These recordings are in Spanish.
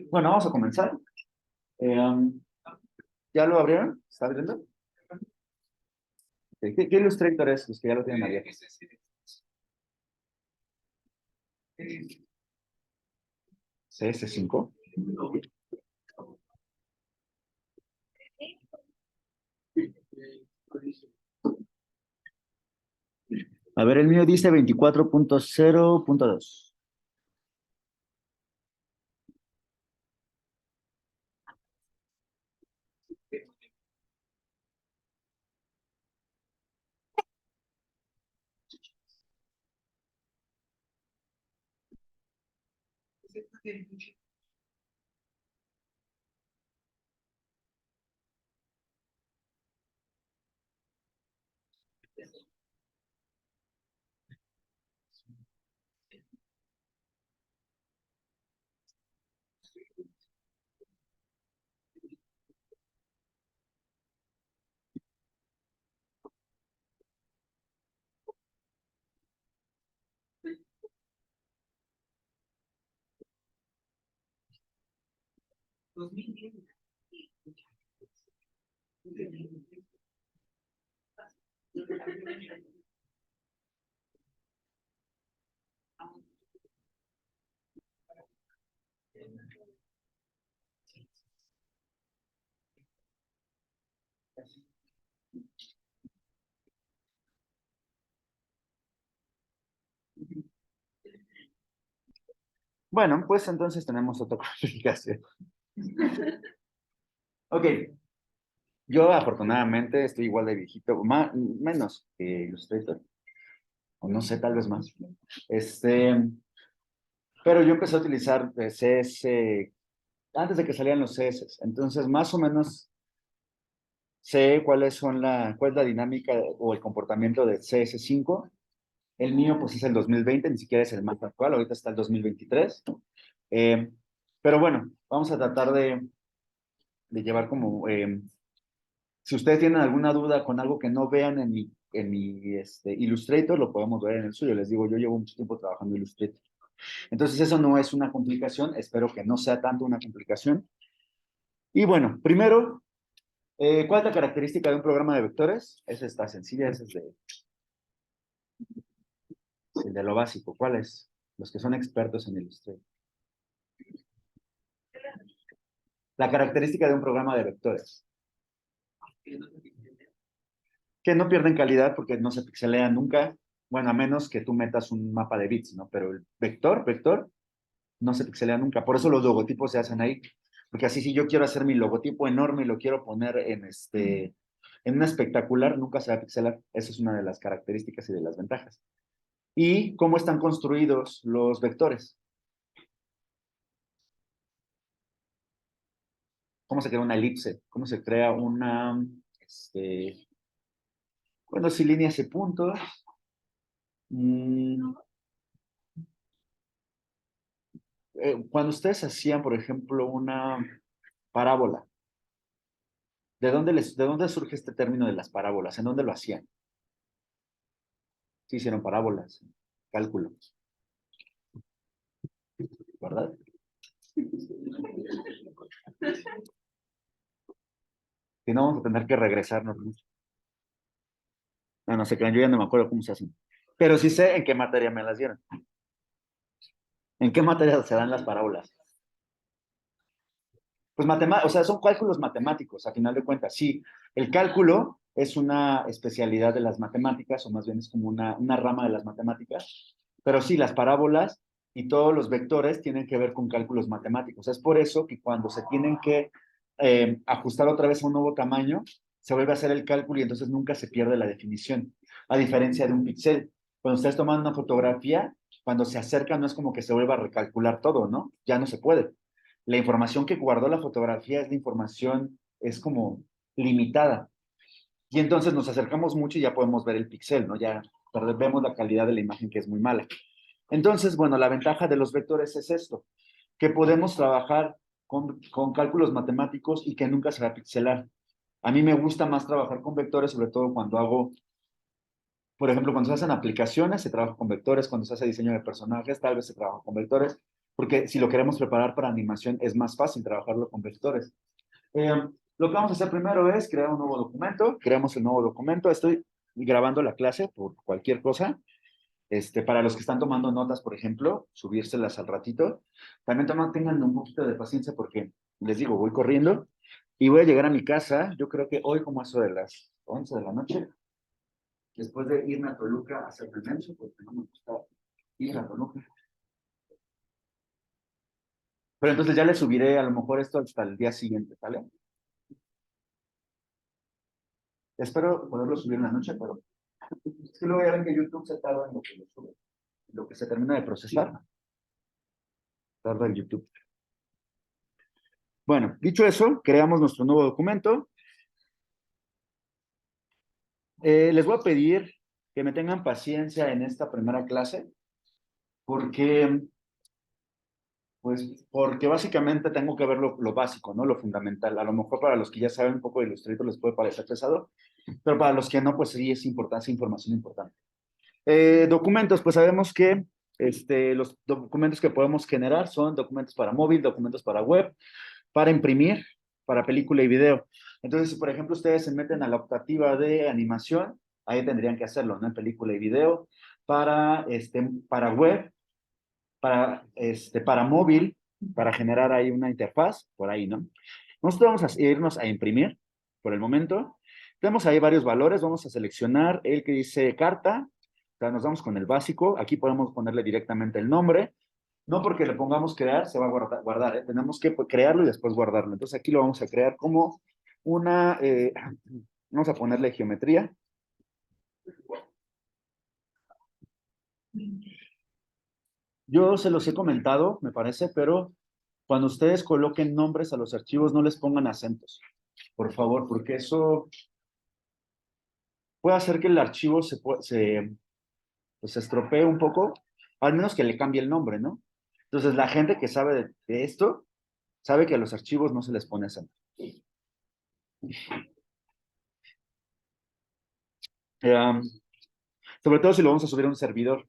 Bueno, vamos a comenzar. ¿Ya lo abrieron? ¿Está abriendo? ¿Qué Illustrator es? Los que ya lo tienen abierto. CS5. A ver, el mío dice 24.0.2. Bueno, pues entonces tenemos otra calificación. Ok, yo afortunadamente estoy igual de viejito, más, menos que Illustrator, o no sé, tal vez más. Este, pero yo empecé a utilizar CS antes de que salieran los CS, entonces más o menos sé cuál es la dinámica o el comportamiento de CS5. El mío pues es el 2020, ni siquiera es el más actual, ahorita está el 2023. Eh, pero bueno, vamos a tratar de llevar como, si ustedes tienen alguna duda con algo que no vean en mi Illustrator, lo podemos ver en el suyo. Les digo, yo llevo mucho tiempo trabajando en Illustrator. Entonces eso no es una complicación, espero que no sea tanto una complicación. Y bueno, primero, ¿cuál es la característica de un programa de vectores? Esa está sencilla, esa es de lo básico. ¿Cuál es? Los que son expertos en Illustrator. La característica de un programa de vectores. Que no pierden calidad porque no se pixelean nunca. Bueno, a menos que tú metas un mapa de bits, ¿no? Pero el vector, no se pixelea nunca. Por eso los logotipos se hacen ahí. Porque así si yo quiero hacer mi logotipo enorme y lo quiero poner en una espectacular, nunca se va a pixelar. Esa es una de las características y de las ventajas. ¿Y cómo están construidos los vectores? ¿Cómo se crea una elipse? ¿Cómo se crea bueno, si líneas y puntos? Mm, cuando ustedes hacían, por ejemplo, una parábola, ¿de dónde surge este término de las parábolas? ¿En dónde lo hacían? Sí, hicieron parábolas, cálculo, ¿verdad? Si no, vamos a tener que regresarnos mucho. No, no sé, yo ya no me acuerdo cómo se hacen. Pero sí sé en qué materia me las dieron. ¿En qué materia se dan las parábolas? Pues o sea, son cálculos matemáticos, a final de cuentas. Sí, el cálculo es una especialidad de las matemáticas, o más bien es como una rama de las matemáticas. Pero sí, las parábolas y todos los vectores tienen que ver con cálculos matemáticos. Es por eso que cuando se tienen que ajustar otra vez a un nuevo tamaño, se vuelve a hacer el cálculo y entonces nunca se pierde la definición, a diferencia de un píxel. Cuando ustedes toman una fotografía, cuando se acerca no es como que se vuelva a recalcular todo, ¿no? Ya no se puede. La información que guardó la fotografía es la información, es como limitada. Y entonces nos acercamos mucho y ya podemos ver el píxel, ¿no? Ya vemos la calidad de la imagen que es muy mala. Entonces, bueno, la ventaja de los vectores es esto, que podemos trabajar con cálculos matemáticos y que nunca se va a pixelar. A mí me gusta más trabajar con vectores, sobre todo cuando hago, por ejemplo, cuando se hacen aplicaciones, se trabaja con vectores, cuando se hace diseño de personajes, tal vez se trabaja con vectores, porque si lo queremos preparar para animación, es más fácil trabajarlo con vectores. Eh, lo que vamos a hacer primero es crear un nuevo documento, creamos el nuevo documento, estoy grabando la clase por cualquier cosa, para los que están tomando notas, por ejemplo, subírselas al ratito. También tengan un poquito de paciencia porque, les digo, voy corriendo y voy a llegar a mi casa, yo creo que hoy como eso de las 11 de la noche, después de irme a Toluca a hacer el menso, porque no me gusta ir a Toluca. Pero entonces ya le subiré a lo mejor esto hasta el día siguiente, ¿vale? Espero poderlo subir en la noche, pero es que luego ya ven que YouTube se tarda en lo que lo sube, en lo que se termina de procesar, tarda el YouTube. Bueno, dicho eso, creamos nuestro nuevo documento. Les voy a pedir que me tengan paciencia en esta primera clase, porque, porque básicamente tengo que ver lo básico, ¿no? Lo fundamental. A lo mejor para los que ya saben un poco de Illustrator les puede parecer pesado, pero para los que no, pues sí es importante, es información importante. Documentos, pues sabemos que los documentos que podemos generar son documentos para móvil, documentos para web, para imprimir, para película y video. Entonces, si por ejemplo ustedes se meten a la optativa de animación, ahí tendrían que hacerlo, ¿no? En película y video, para web, para móvil, para generar ahí una interfaz, por ahí, ¿no? Nosotros vamos a irnos a imprimir por el momento. Tenemos ahí varios valores, vamos a seleccionar el que dice carta, o sea, nos vamos con el básico, aquí podemos ponerle directamente el nombre, no porque le pongamos crear, se va a guardar, ¿eh? Tenemos que crearlo y después guardarlo. Entonces aquí lo vamos a crear como una, vamos a ponerle geometría. Yo se los he comentado, me parece, pero cuando ustedes coloquen nombres a los archivos, no les pongan acentos, por favor, porque eso puede hacer que el archivo pues, se estropee un poco, al menos que le cambie el nombre, ¿no? Entonces, la gente que sabe de esto, sabe que a los archivos no se les pone acento. Eh, Sobre todo si lo vamos a subir a un servidor.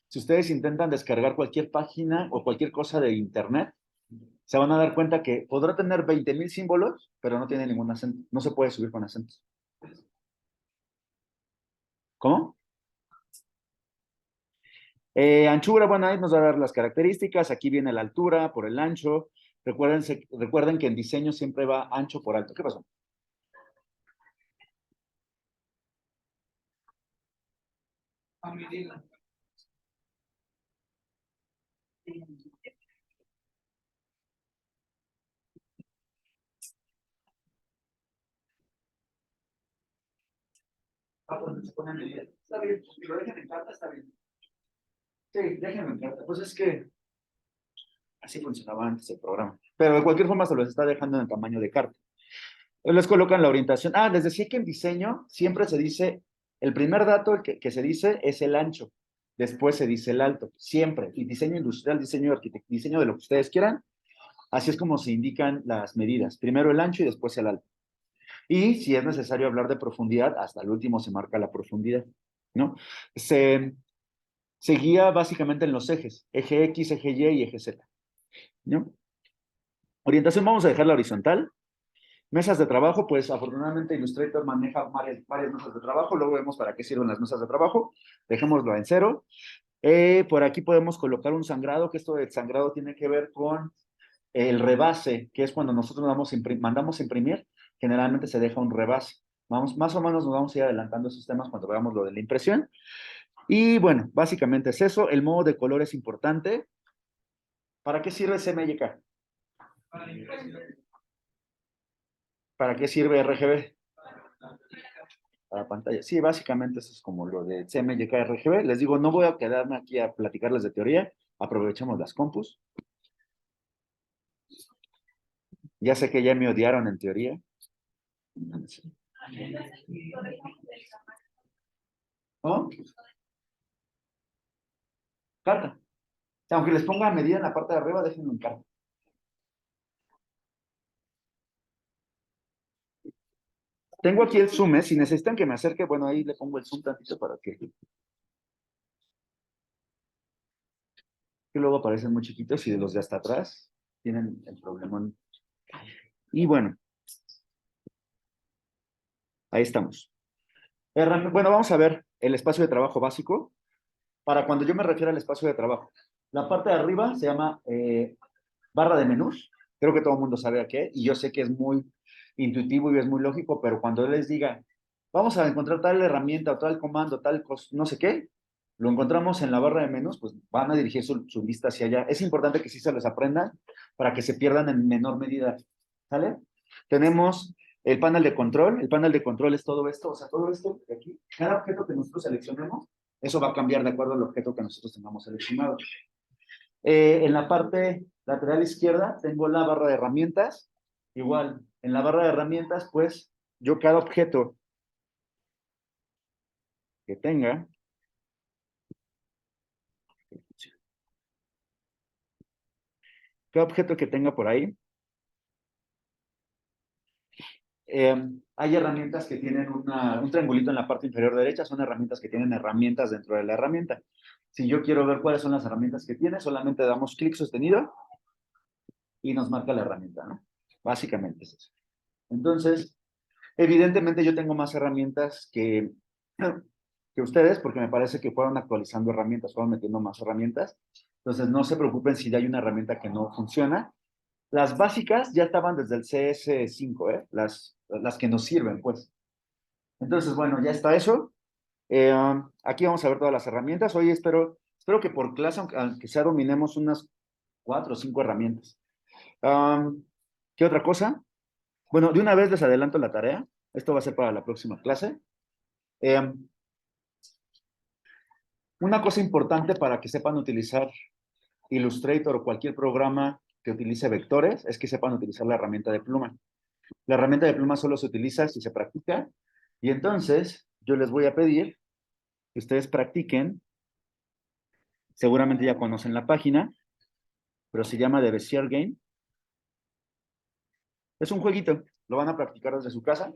Si ustedes intentan descargar cualquier página o cualquier cosa de internet, se van a dar cuenta que podrá tener 20,000 símbolos, pero no tiene ningún acento. No se puede subir con acentos. ¿Cómo? Anchura, bueno, ahí nos va a dar las características. Aquí viene la altura por el ancho. Recuerden que en diseño siempre va ancho por alto. ¿Qué pasó? Ah, pues se pone a medir. Está bien, si lo dejan en carta, está bien. Sí, déjenlo en carta. Pues es que así funcionaba antes el programa. Pero de cualquier forma se los está dejando en el tamaño de carta. Les colocan la orientación. Ah, les decía que en diseño siempre se dice, el primer dato que se dice es el ancho. Después se dice el alto, siempre. Y diseño industrial, diseño de diseño de lo que ustedes quieran, así es como se indican las medidas. Primero el ancho y después el alto. Y si es necesario hablar de profundidad, hasta el último se marca la profundidad, ¿no? Se guía básicamente en los ejes, eje X, eje Y y eje Z, ¿no? Orientación vamos a dejarla horizontal. Mesas de trabajo, pues afortunadamente Illustrator maneja varias mesas de trabajo, luego vemos para qué sirven las mesas de trabajo, dejémoslo en cero. Por aquí podemos colocar un sangrado, que esto del sangrado tiene que ver con el rebase, que es cuando nosotros mandamos imprimir, generalmente se deja un rebase. Vamos, más o menos nos vamos a ir adelantando esos temas cuando veamos lo de la impresión. Y bueno, básicamente es eso. El modo de color es importante. ¿Para qué sirve CMYK? ¿Para qué sirve RGB? Para pantalla. Sí, básicamente eso es como lo de CMYK RGB. Les digo, no voy a quedarme aquí a platicarles de teoría. Aprovechemos las compus. Ya sé que ya me odiaron en teoría. ¿No? Carta. Aunque les ponga medida en la parte de arriba, déjenlo en carta. Tengo aquí el zoom, ¿eh? Si necesitan que me acerque, bueno, ahí le pongo el zoom tantito para que luego aparecen muy chiquitos y de los de hasta atrás tienen el problema. Y bueno, ahí estamos. Bueno, vamos a ver el espacio de trabajo básico. Para cuando yo me refiero al espacio de trabajo, la parte de arriba se llama barra de menús. Creo que todo el mundo sabe a qué, y yo sé que es muy intuitivo y es muy lógico, pero cuando les diga, vamos a encontrar tal herramienta o tal comando, tal cosa, no sé qué, lo encontramos en la barra de menús, pues van a dirigir su vista hacia allá. Es importante que sí se los aprendan para que se pierdan en menor medida. ¿Sale? Tenemos el panel de control. El panel de control es todo esto, o sea, todo esto de aquí. Cada objeto que nosotros seleccionemos, eso va a cambiar de acuerdo al objeto que nosotros tengamos seleccionado. En la parte lateral izquierda tengo la barra de herramientas. Igual, en la barra de herramientas, pues, yo que tenga, cada objeto que tenga por ahí, eh, hay herramientas que tienen un triangulito en la parte inferior derecha, son herramientas que tienen herramientas dentro de la herramienta. Si yo quiero ver cuáles son las herramientas que tiene, solamente damos clic sostenido y nos marca la herramienta, ¿no? Básicamente es eso. Entonces, evidentemente yo tengo más herramientas que ustedes, porque me parece que fueron actualizando herramientas, fueron metiendo más herramientas. Entonces, no se preocupen si hay una herramienta que no funciona. Las básicas ya estaban desde el CS5, ¿eh? Las que nos sirven, pues. Entonces, bueno, ya está eso. Aquí vamos a ver todas las herramientas. Hoy espero que por clase, aunque sea, dominemos unas 4 o 5 herramientas. ¿Qué otra cosa? Bueno, de una vez les adelanto la tarea. Esto va a ser para la próxima clase. Una cosa importante para que sepan utilizar Illustrator o cualquier programa que utilice vectores es que sepan utilizar la herramienta de pluma. La herramienta de pluma solo se utiliza si se practica. Y entonces yo les voy a pedir que ustedes practiquen. Seguramente ya conocen la página, pero se llama The Bezier Game. Es un jueguito. Lo van a practicar desde su casa.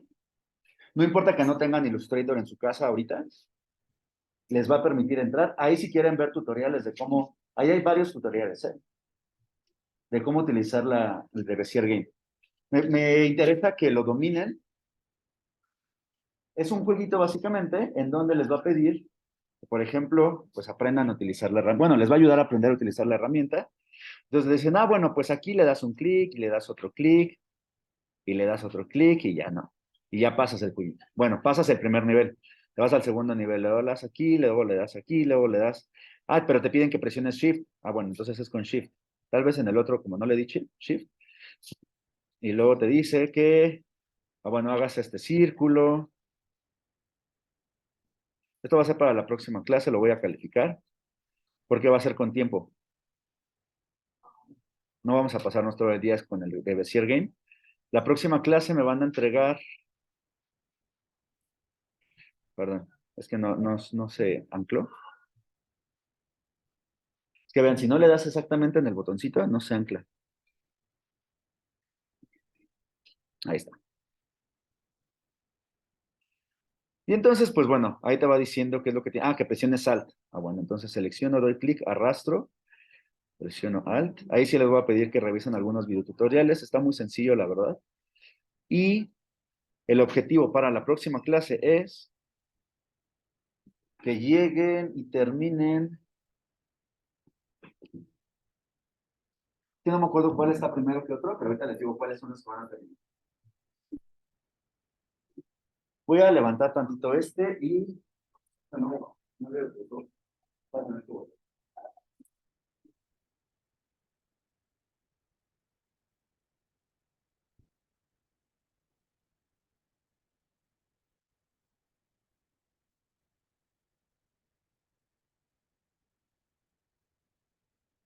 No importa que no tengan Illustrator en su casa ahorita. Les va a permitir entrar. Ahí si quieren ver tutoriales de cómo... Ahí hay varios tutoriales, ¿eh? De cómo utilizar el The Bezier Game. Me interesa que lo dominen. Es un jueguito básicamente en donde les va a pedir, por ejemplo, pues aprendan a utilizar la herramienta. Bueno, les va a ayudar a aprender a utilizar la herramienta. Entonces le dicen, bueno, pues aquí le das un clic y le das otro clic y le das otro clic y ya no. Y ya pasas el jueguito. Bueno, pasas el primer nivel. Te vas al segundo nivel, luego le das aquí, luego le das aquí, luego le das... pero te piden que presiones Shift. Bueno, entonces es con Shift. Tal vez en el otro, como no le di Shift. Y luego te dice que, bueno, hagas este círculo. Esto va a ser para la próxima clase, lo voy a calificar, porque va a ser con tiempo. No vamos a pasarnos todo el día con el de Bezier Game. La próxima clase me van a entregar, perdón, es que no se ancló. Es que vean, si no le das exactamente en el botoncito, no se ancla. Ahí está. Y entonces, pues bueno, ahí te va diciendo qué es lo que tiene. Que presiones Alt. Bueno, entonces selecciono, doy clic, arrastro, presiono Alt. Ahí sí les voy a pedir que revisen algunos videotutoriales. Está muy sencillo, la verdad. Y el objetivo para la próxima clase es que lleguen y terminen. Yo no me acuerdo cuál está primero que otro, pero ahorita les digo cuáles son los que van a terminar. Voy a levantar tantito y... No veo el.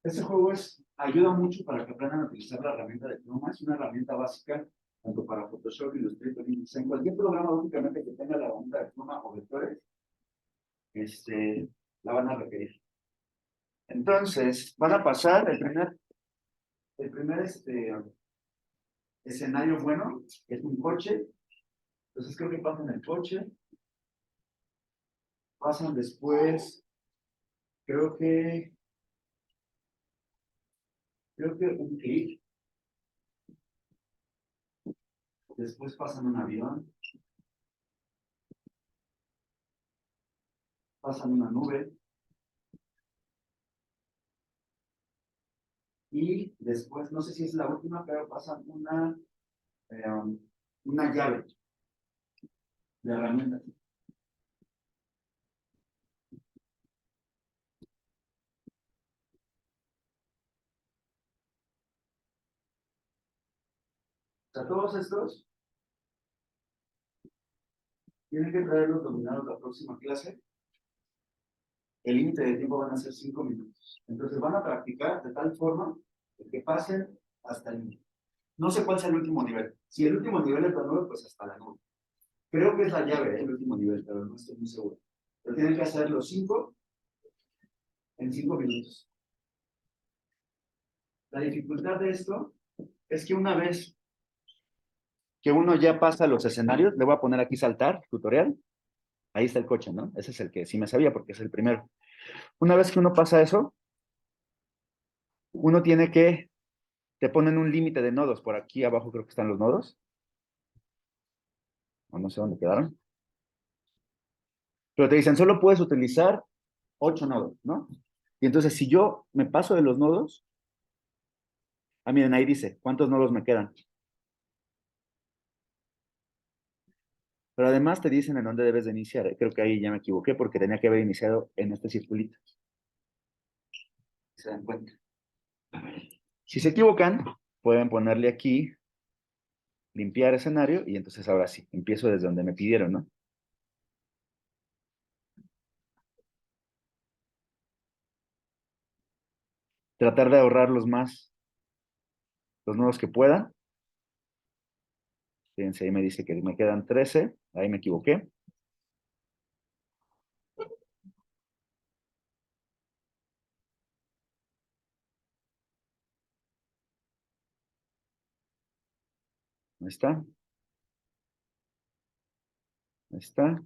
Este juego ayuda mucho para que aprendan a utilizar la herramienta de pluma. Es una herramienta básica tanto para Photoshop, Illustrator, en cualquier programa básicamente que tenga la herramienta de pluma o vectores, la van a requerir. Entonces, van a pasar el primer escenario bueno, que es un coche. Entonces creo que pasan el coche, pasan después, creo que un clic, después pasan un avión, pasan una nube, y después, no sé si es la última, pero pasan una llave de herramientas. O sea, todos estos tienen que traerlos dominados la próxima clase. El límite de tiempo van a ser 5 minutos. Entonces van a practicar de tal forma que pasen hasta el nivel. No sé cuál sea el último nivel. Si el último nivel es la nube, pues hasta la nube. Creo que es la llave, el último nivel, pero no estoy muy seguro. Pero tienen que hacer los 5 en 5 minutos. La dificultad de esto es que una vez que uno ya pasa los escenarios, le voy a poner aquí saltar, tutorial. Ahí está el coche, ¿no? Ese es el que sí me sabía porque es el primero. Una vez que uno pasa eso, uno te ponen un límite de nodos. Por aquí abajo creo que están los nodos. O no sé dónde quedaron. Pero te dicen, solo puedes utilizar 8 nodos, ¿no? Y entonces, si yo me paso de los nodos, miren, ahí dice, ¿cuántos nodos me quedan? Pero además te dicen en dónde debes de iniciar. Creo que ahí ya me equivoqué porque tenía que haber iniciado en este circulito. ¿Se dan cuenta? Si se equivocan, pueden ponerle aquí, limpiar escenario, y entonces ahora sí, empiezo desde donde me pidieron, ¿no? Tratar de ahorrar los nodos que pueda. Fíjense, ahí me dice que me quedan 13, ahí me equivoqué. Ahí está, ahí está.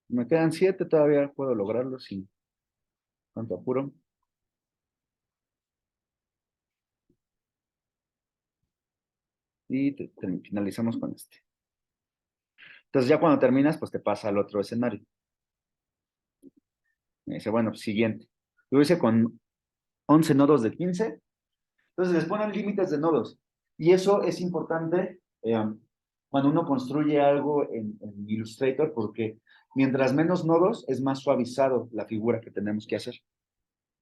Me quedan 7, todavía puedo lograrlo sin tanto apuro. Y finalizamos con este. Entonces ya cuando terminas, pues te pasa al otro escenario. Me dice, bueno, pues, siguiente. Lo hice con 11 nodos de 15. Entonces les ponen límites de nodos. Y eso es importante cuando uno construye algo en Illustrator, porque mientras menos nodos, es más suavizado la figura que tenemos que hacer.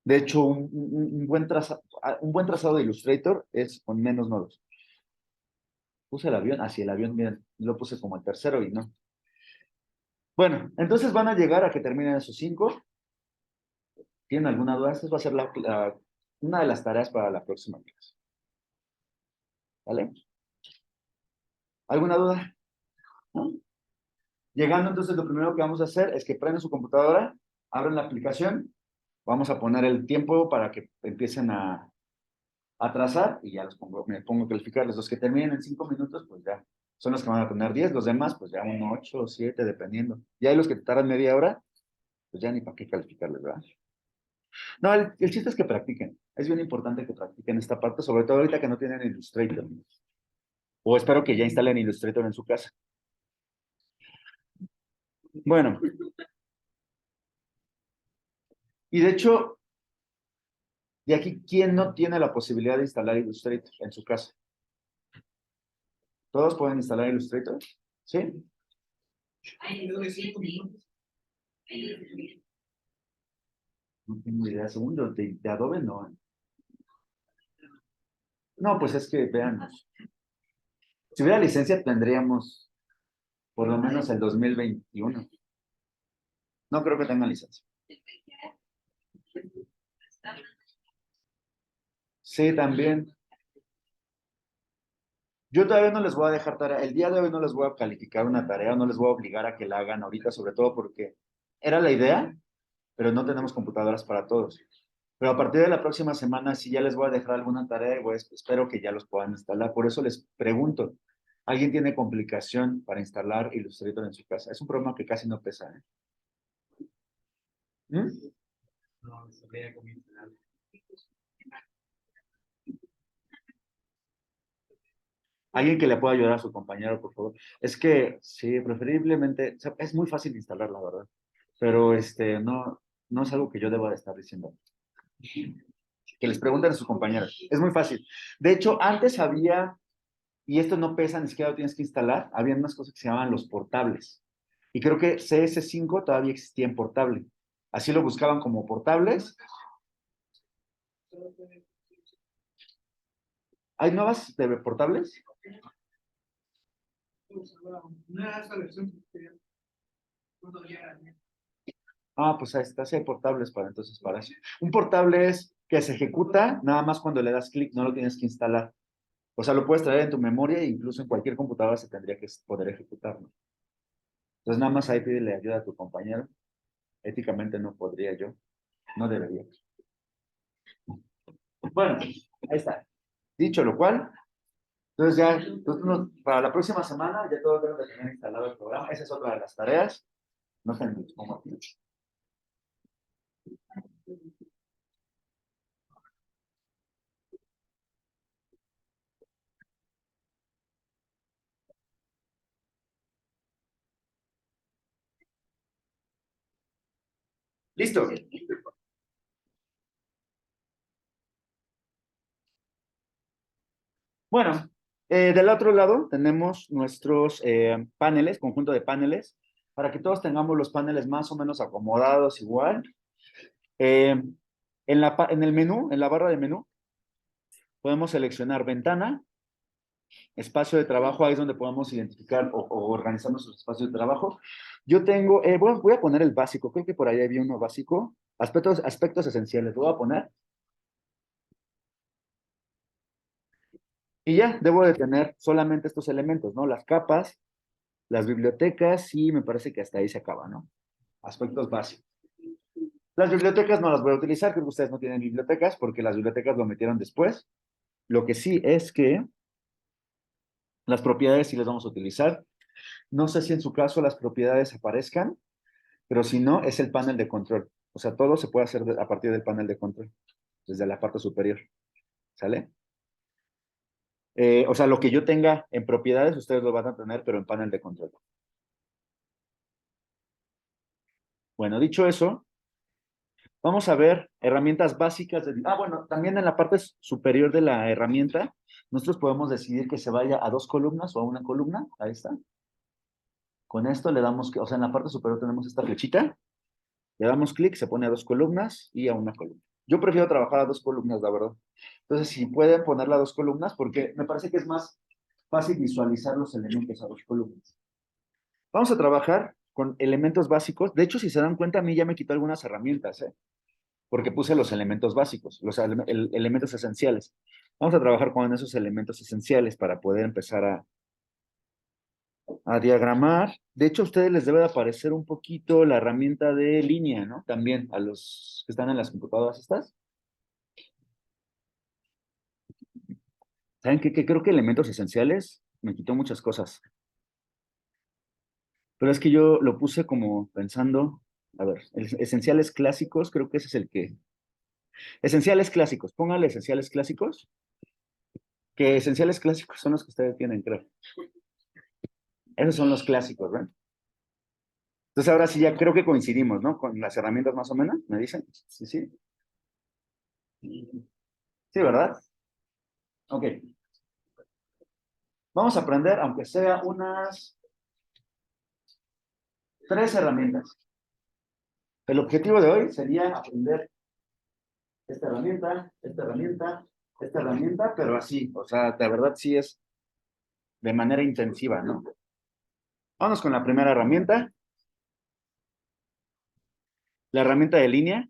De hecho, un buen trazado de Illustrator es con menos nodos. Puse el avión, así el avión, miren, lo puse como el tercero y no. Bueno, entonces van a llegar a que terminen esos 5. ¿Tienen alguna duda? Esta va a ser una de las tareas para la próxima clase. ¿Vale? ¿Alguna duda? ¿No? Llegando, entonces, lo primero que vamos a hacer es que prenden su computadora, abren la aplicación, vamos a poner el tiempo para que empiecen a trazar y ya me pongo a calificarles. Los que terminen en 5 minutos, pues ya son los que van a tener 10, los demás, pues ya 8 o 7, dependiendo. Y hay los que te tardan media hora, pues ya ni para qué calificarles, ¿verdad? No, el chiste es que practiquen. Es bien importante que practiquen esta parte, sobre todo ahorita que no tienen Illustrator. O espero que ya instalen Illustrator en su casa. Bueno, y de hecho, de aquí, ¿quién no tiene la posibilidad de instalar Illustrator en su casa? ¿Todos pueden instalar Illustrator? ¿Sí? No tengo idea. Segundo, de Adobe no. No, pues es que, vean, si hubiera licencia tendríamos por lo menos el 2021. No creo que tengan licencia. Sí, también. Yo todavía no les voy a dejar tarea. El día de hoy no les voy a calificar una tarea, no les voy a obligar a que la hagan ahorita, sobre todo porque era la idea, pero no tenemos computadoras para todos. Pero a partir de la próxima semana sí ya les voy a dejar alguna tarea y espero que ya los puedan instalar. Por eso les pregunto, ¿alguien tiene complicación para instalar Illustrator en su casa? Es un programa que casi no pesa, ¿eh? ¿Mm? No, sabía cómo instalar. Alguien que le pueda ayudar a su compañero, por favor. Es que sí, preferiblemente, o sea, es muy fácil de instalar, la verdad. Pero no es algo que yo deba de estar diciendo. Que les pregunten a sus compañeros. Es muy fácil. De hecho, antes había, y esto no pesa, ni siquiera lo tienes que instalar, había unas cosas que se llamaban los portables. Y creo que CS5 todavía existía en portable. Así lo buscaban como portables. ¿Hay nuevas de portables? Pues ahí está, sí hay portables para entonces para eso. Un portable es que se ejecuta nada más cuando le das clic, no lo tienes que instalar. O sea, lo puedes traer en tu memoria e incluso en cualquier computadora se tendría que poder ejecutarlo. Entonces nada más ahí pídele ayuda a tu compañero. Éticamente no podría yo, no debería. Bueno, ahí está. Dicho lo cual, entonces ya, para la próxima semana ya todos deben de tener instalado el programa. Esa es otra de las tareas. No sé cómo. Listo. Bueno, del otro lado tenemos nuestros paneles, conjunto de paneles, para que todos tengamos los paneles más o menos acomodados igual. Eh, en el menú, en la barra de menú, podemos seleccionar ventana, espacio de trabajo, ahí es donde podemos identificar o organizar nuestros espacios de trabajo. Yo tengo, voy a poner el básico, creo que por ahí había uno básico, aspectos esenciales, lo voy a poner. Y ya, debo de tener solamente estos elementos, ¿no? Las capas, las bibliotecas y me parece que hasta ahí se acaba, ¿no? Aspectos básicos. Las bibliotecas no las voy a utilizar, creo que ustedes no tienen bibliotecas porque las bibliotecas lo metieron después. Lo que sí es que las propiedades sí las vamos a utilizar. No sé si en su caso las propiedades aparezcan, pero si no, es el panel de control. O sea, todo se puede hacer a partir del panel de control, desde la parte superior. ¿Sale? O sea, lo que yo tenga en propiedades, ustedes lo van a tener, pero en panel de control. Bueno, dicho eso, vamos a ver herramientas básicas. Bueno, también en la parte superior de la herramienta, nosotros podemos decidir que se vaya a 2 columnas o a una columna. Ahí está. Con esto le damos, o sea, en la parte superior tenemos esta flechita. Le damos clic, se pone a 2 columnas y a una columna. Yo prefiero trabajar a 2 columnas, la verdad. Entonces, si pueden ponerla a 2 columnas, porque me parece que es más fácil visualizar los elementos a 2 columnas. Vamos a trabajar con elementos básicos. De hecho, si se dan cuenta, a mí ya me quitó algunas herramientas, ¿eh? Porque puse los elementos básicos, los elementos esenciales. Vamos a trabajar con esos elementos esenciales para poder empezar a diagramar. De hecho, a ustedes les debe de aparecer un poquito la herramienta de línea, ¿no? También a los que están en las computadoras estas. ¿Saben qué? Que creo que elementos esenciales me quitó muchas cosas. Pero es que yo lo puse como pensando, a ver, esenciales clásicos, creo que ese es el que... Esenciales clásicos, póngale esenciales clásicos, que esenciales clásicos son los que ustedes tienen, creo. Esos son los clásicos, ¿verdad? Entonces ahora sí ya creo que coincidimos, ¿no? Con las herramientas más o menos, ¿me dicen? Sí, sí. Sí, ¿verdad? Ok. Vamos a aprender, aunque sea unas 3 herramientas. El objetivo de hoy sería aprender esta herramienta, esta herramienta, esta herramienta, pero así, o sea, de verdad sí es de manera intensiva, ¿no? Vamos con la primera herramienta, la herramienta de línea.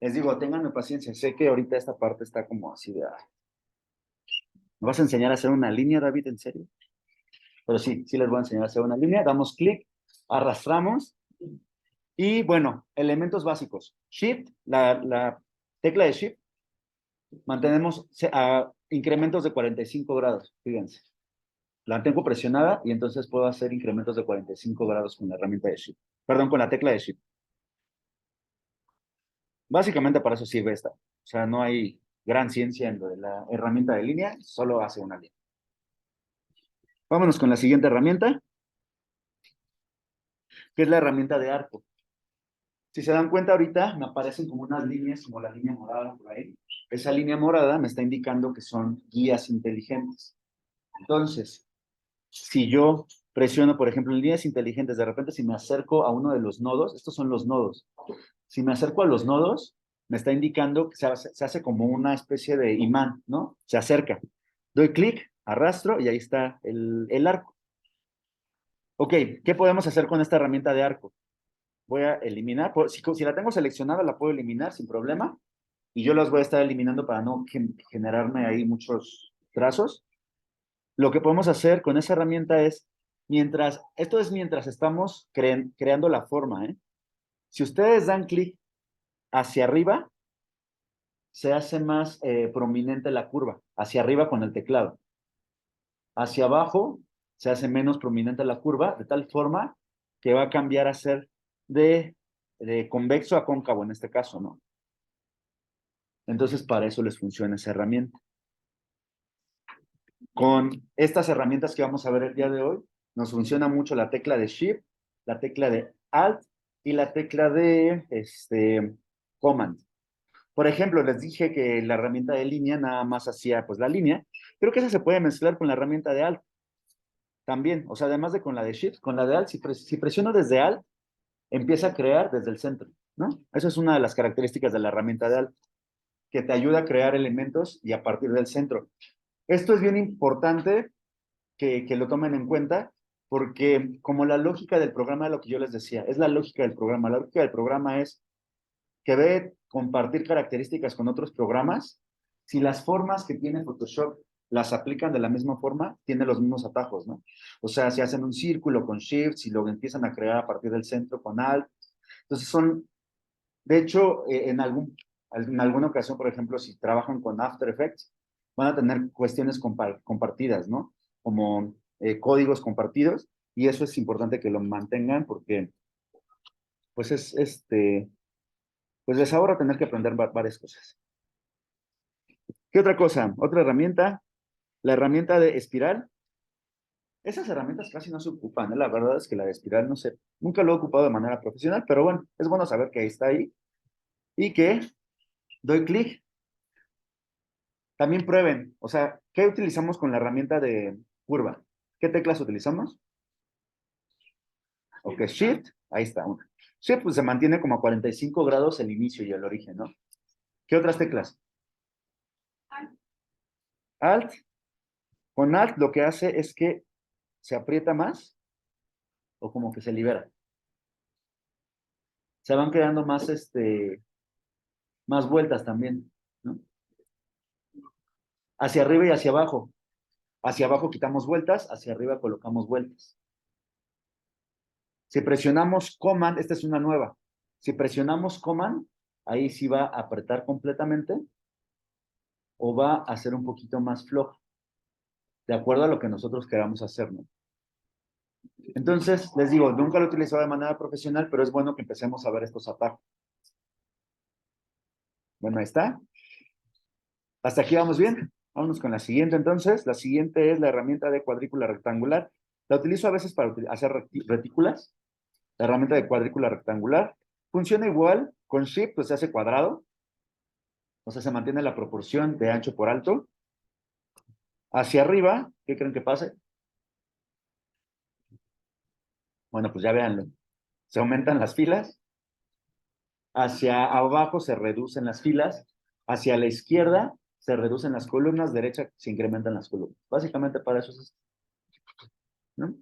Les digo, ténganme paciencia, sé que ahorita esta parte está como así de... ¿Me vas a enseñar a hacer una línea, David? ¿En serio? Pero sí, sí les voy a enseñar a hacer una línea. Damos clic, arrastramos y bueno, elementos básicos. Shift, la tecla de Shift, mantenemos a incrementos de 45 grados, fíjense. La tengo presionada y entonces puedo hacer incrementos de 45 grados con la herramienta de Shift. Perdón, con la tecla de Shift. Básicamente para eso sirve esta. O sea, no hay gran ciencia en lo de la herramienta de línea, solo hace una línea. Vámonos con la siguiente herramienta, que es la herramienta de arco. Si se dan cuenta ahorita, me aparecen como unas líneas, como la línea morada por ahí. Esa línea morada me está indicando que son guías inteligentes. Entonces, si yo presiono, por ejemplo, en líneas inteligentes, de repente si me acerco a uno de los nodos, estos son los nodos. Si me acerco a los nodos, me está indicando que se hace como una especie de imán, ¿no? Se acerca. Doy clic, arrastro y ahí está el arco. Ok, ¿qué podemos hacer con esta herramienta de arco? Voy a eliminar, si la tengo seleccionada la puedo eliminar sin problema y yo las voy a estar eliminando para no generarme ahí muchos trazos. Lo que podemos hacer con esa herramienta es, esto es mientras estamos creando la forma, ¿eh? Si ustedes dan clic hacia arriba, se hace más prominente la curva, hacia arriba con el teclado. Hacia abajo se hace menos prominente la curva, de tal forma que va a cambiar a ser de convexo a cóncavo en este caso, ¿no? Entonces, para eso les funciona esa herramienta. Con estas herramientas que vamos a ver el día de hoy, nos funciona mucho la tecla de Shift, la tecla de Alt y la tecla de Command. Por ejemplo, les dije que la herramienta de línea nada más hacía pues la línea. Creo que esa se puede mezclar con la herramienta de Alt también. O sea, además de con la de Shift, con la de Alt, si presiono desde Alt, empieza a crear desde el centro, ¿no? Esa es una de las características de la herramienta de Alt, que te ayuda a crear elementos y a partir del centro. Esto es bien importante que lo tomen en cuenta, porque como la lógica del programa, lo que yo les decía, es la lógica del programa. La lógica del programa es que ve compartir características con otros programas. Si las formas que tiene Photoshop las aplican de la misma forma, tiene los mismos atajos, ¿no? O sea, si hacen un círculo con Shift, si lo empiezan a crear a partir del centro con Alt. Entonces son, de hecho, en alguna ocasión, por ejemplo, si trabajan con After Effects, van a tener cuestiones compartidas, ¿no? Como códigos compartidos, y eso es importante que lo mantengan porque, pues pues les ahorra tener que aprender varias cosas. ¿Qué otra cosa? Otra herramienta, la herramienta de espiral. Esas herramientas casi no se ocupan, ¿eh? La verdad es que la de espiral no sé, nunca lo he ocupado de manera profesional, pero bueno, es bueno saber que está ahí y que doy clic. También prueben, o sea, ¿qué utilizamos con la herramienta de curva? ¿Qué teclas utilizamos? Ok, Shift, ahí está una. Shift pues se mantiene como a 45 grados el inicio y el origen, ¿no? ¿Qué otras teclas? Alt. Con Alt lo que hace es que se aprieta más o como que se libera. Se van creando más vueltas también, ¿no? Hacia arriba y hacia abajo. Hacia abajo quitamos vueltas, hacia arriba colocamos vueltas. Si presionamos Command, esta es una nueva. Si presionamos Command, ahí sí va a apretar completamente o va a ser un poquito más flojo, de acuerdo a lo que nosotros queramos hacer, ¿no? Entonces, les digo, nunca lo he utilizado de manera profesional, pero es bueno que empecemos a ver estos atajos. Bueno, ahí está. Hasta aquí vamos bien. Vámonos con la siguiente entonces. La siguiente es la herramienta de cuadrícula rectangular. La utilizo a veces para hacer retículas. La herramienta de cuadrícula rectangular. Funciona igual. Con Shift pues se hace cuadrado. O sea, se mantiene la proporción de ancho por alto. Hacia arriba, ¿qué creen que pase? Bueno, pues ya véanlo. Se aumentan las filas. Hacia abajo se reducen las filas. Hacia la izquierda se reducen las columnas. Derecha se incrementan las columnas. Básicamente para eso es esto, ¿no?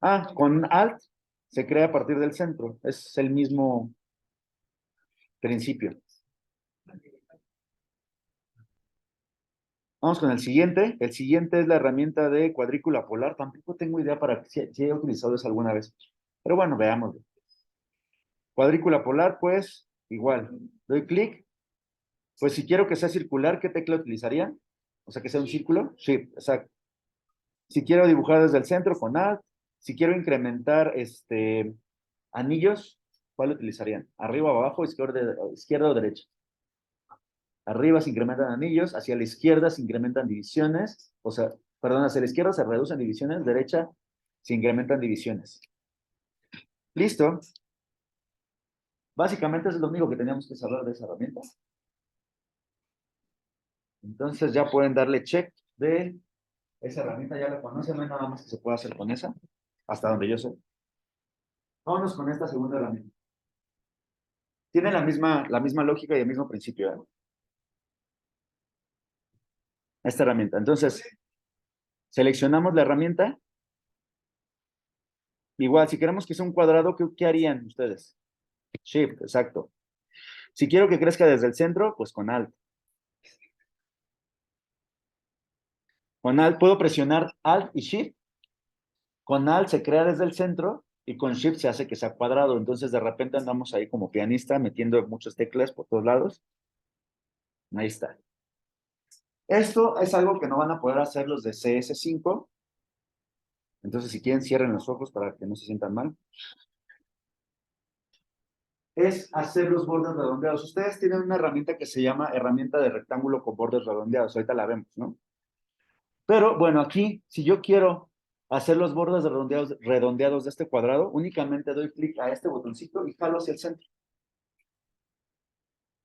Ah, con Alt se crea a partir del centro. Es el mismo principio. Vamos con el siguiente. El siguiente es la herramienta de cuadrícula polar. Tampoco tengo idea para si he utilizado eso alguna vez. Pero bueno, veámoslo. Cuadrícula polar, pues, igual. Doy clic. Pues si quiero que sea circular, ¿qué tecla utilizaría? O sea, que sea un círculo. Shift, exacto. Si quiero dibujar desde el centro, con Alt. Si quiero incrementar anillos, ¿cuál utilizarían? ¿Arriba o abajo, izquierda o derecha? Arriba se incrementan anillos, hacia la izquierda se incrementan divisiones, o sea, perdón, hacia la izquierda se reducen divisiones, derecha se incrementan divisiones. ¿Listo? Básicamente eso es lo único que teníamos que saber de esa herramienta. Entonces ya pueden darle check de esa herramienta, ya la conocen, no hay nada más que se pueda hacer con esa, hasta donde yo sé. Vámonos con esta segunda herramienta. Tiene la misma lógica y el mismo principio, ¿eh? Esta herramienta. Entonces, seleccionamos la herramienta. Igual, si queremos que sea un cuadrado, ¿qué harían ustedes? Shift, exacto. Si quiero que crezca desde el centro, pues con Alt. Con Alt puedo presionar Alt y Shift. Con Alt se crea desde el centro y con Shift se hace que sea cuadrado. Entonces de repente andamos ahí como pianista metiendo muchas teclas por todos lados. Ahí está. Esto es algo que no van a poder hacer los de CS5. Entonces si quieren cierren los ojos para que no se sientan mal. Es hacer los bordes redondeados. Ustedes tienen una herramienta que se llama herramienta de rectángulo con bordes redondeados. Ahorita la vemos, ¿no? Pero bueno, aquí, si yo quiero hacer los bordes redondeados de este cuadrado, únicamente doy clic a este botoncito y jalo hacia el centro.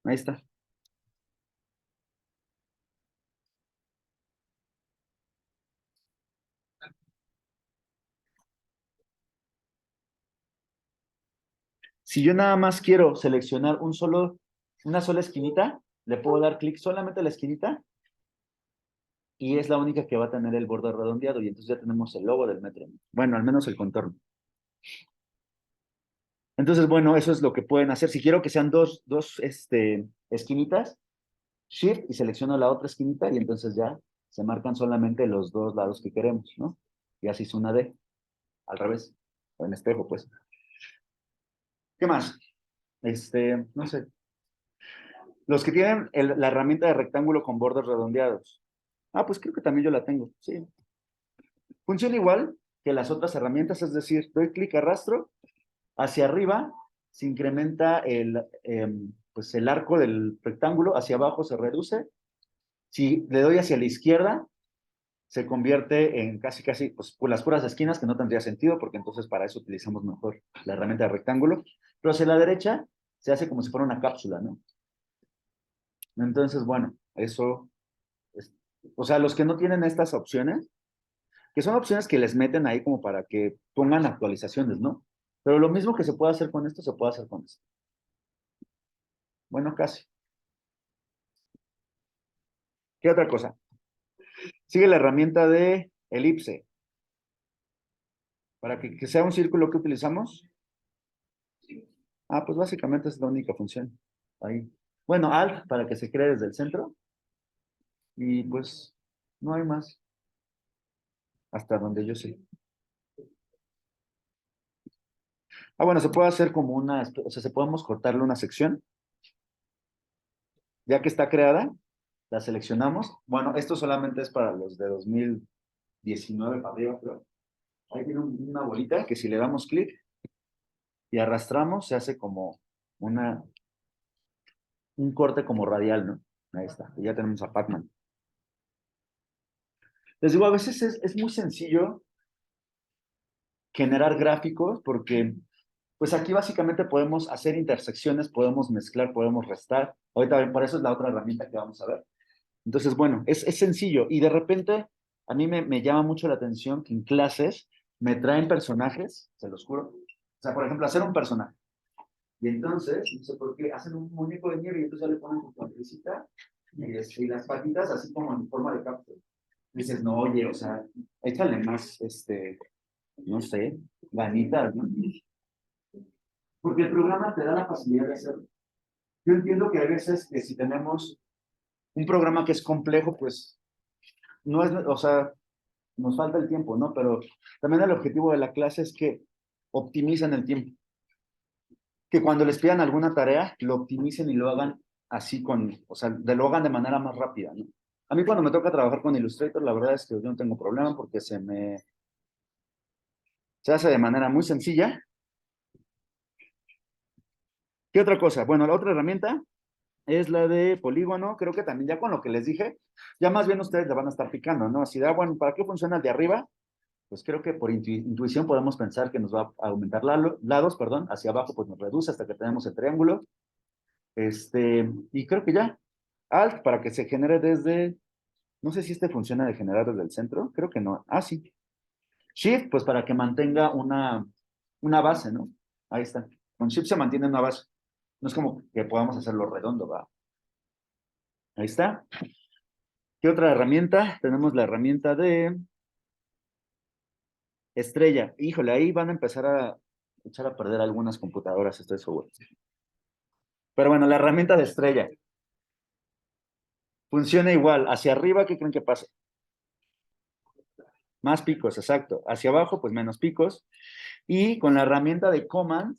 Ahí está. Si yo nada más quiero seleccionar una sola esquinita, le puedo dar clic solamente a la esquinita y es la única que va a tener el borde redondeado y entonces ya tenemos el logo del metro. Bueno, al menos el contorno. Entonces, bueno, eso es lo que pueden hacer. Si quiero que sean dos esquinitas, Shift y selecciono la otra esquinita y entonces ya se marcan solamente los dos lados que queremos, ¿no? Y así es una D, al revés, o en espejo, pues. ¿Qué más? No sé. Los que tienen la herramienta de rectángulo con bordes redondeados. Ah, pues creo que también yo la tengo, sí. Funciona igual que las otras herramientas, es decir, doy clic, arrastro, hacia arriba se incrementa pues el arco del rectángulo, hacia abajo se reduce. Si le doy hacia la izquierda, se convierte en casi, pues, las puras esquinas, que no tendría sentido, porque entonces para eso utilizamos mejor la herramienta de rectángulo. Pero hacia la derecha se hace como si fuera una cápsula, ¿no? Entonces, bueno, eso, es, o sea, los que no tienen estas opciones, que son opciones que les meten ahí como para que pongan actualizaciones, ¿no? Pero lo mismo que se puede hacer con esto, se puede hacer con esto. Bueno, casi. ¿Qué otra cosa? Sigue la herramienta de elipse. Para que sea un círculo que utilizamos. Ah, pues básicamente es la única función. Ahí. Bueno, Alt para que se cree desde el centro. Y pues no hay más. Hasta donde yo sé. Ah, bueno, se puede hacer como o sea, se podemos cortarle una sección. Ya que está creada, la seleccionamos. Bueno, esto solamente es para los de 2019 para arriba, creo. Ahí tiene una bolita que si le damos clic y arrastramos, se hace como un corte como radial, ¿no? Ahí está. Y ya tenemos a Pac-Man. Les digo, a veces es muy sencillo generar gráficos porque pues aquí básicamente podemos hacer intersecciones, podemos mezclar, podemos restar. Ahorita por eso es la otra herramienta que vamos a ver. Entonces, bueno, es sencillo y de repente a mí me llama mucho la atención que en clases me traen personajes, se los juro. O sea, por ejemplo, hacer un personaje. Y entonces, no sé por qué, hacen un muñeco de nieve y entonces ya le ponen su cuerpecita y las patitas así como en forma de cápsula. Dices, no, oye, o sea, échale más, no sé, ganitas, ¿no? Porque el programa te da la facilidad de hacerlo. Yo entiendo que hay veces que si tenemos un programa que es complejo, pues no es, o sea, nos falta el tiempo, ¿no? Pero también el objetivo de la clase es que optimicen el tiempo. Que cuando les pidan alguna tarea, lo optimicen y lo hagan así o sea, lo hagan de manera más rápida, ¿no? A mí cuando me toca trabajar con Illustrator, la verdad es que yo no tengo problema porque se hace de manera muy sencilla. ¿Qué otra cosa? Bueno, la otra herramienta es la de polígono. Creo que también ya con lo que les dije, ya más bien ustedes le van a estar picando, ¿no? Así de, bueno, ¿para qué funciona el de arriba? Pues creo que por intuición podemos pensar que nos va a aumentar lados, perdón, hacia abajo pues nos reduce hasta que tenemos el triángulo. Y creo que ya. Alt para que se genere no sé si funciona de generar desde el centro, creo que no. Ah, sí. Shift, pues para que mantenga una base, ¿no? Ahí está. Con Shift se mantiene una base. No es como que podamos hacerlo redondo, ¿va? Ahí está. ¿Qué otra herramienta? Tenemos la herramienta de estrella. Híjole, ahí van a empezar a echar a perder algunas computadoras, estoy seguro. Pero bueno, la herramienta de estrella funciona igual. Hacia arriba, ¿qué creen que pasa? Más picos, exacto. Hacia abajo, pues menos picos. Y con la herramienta de Command,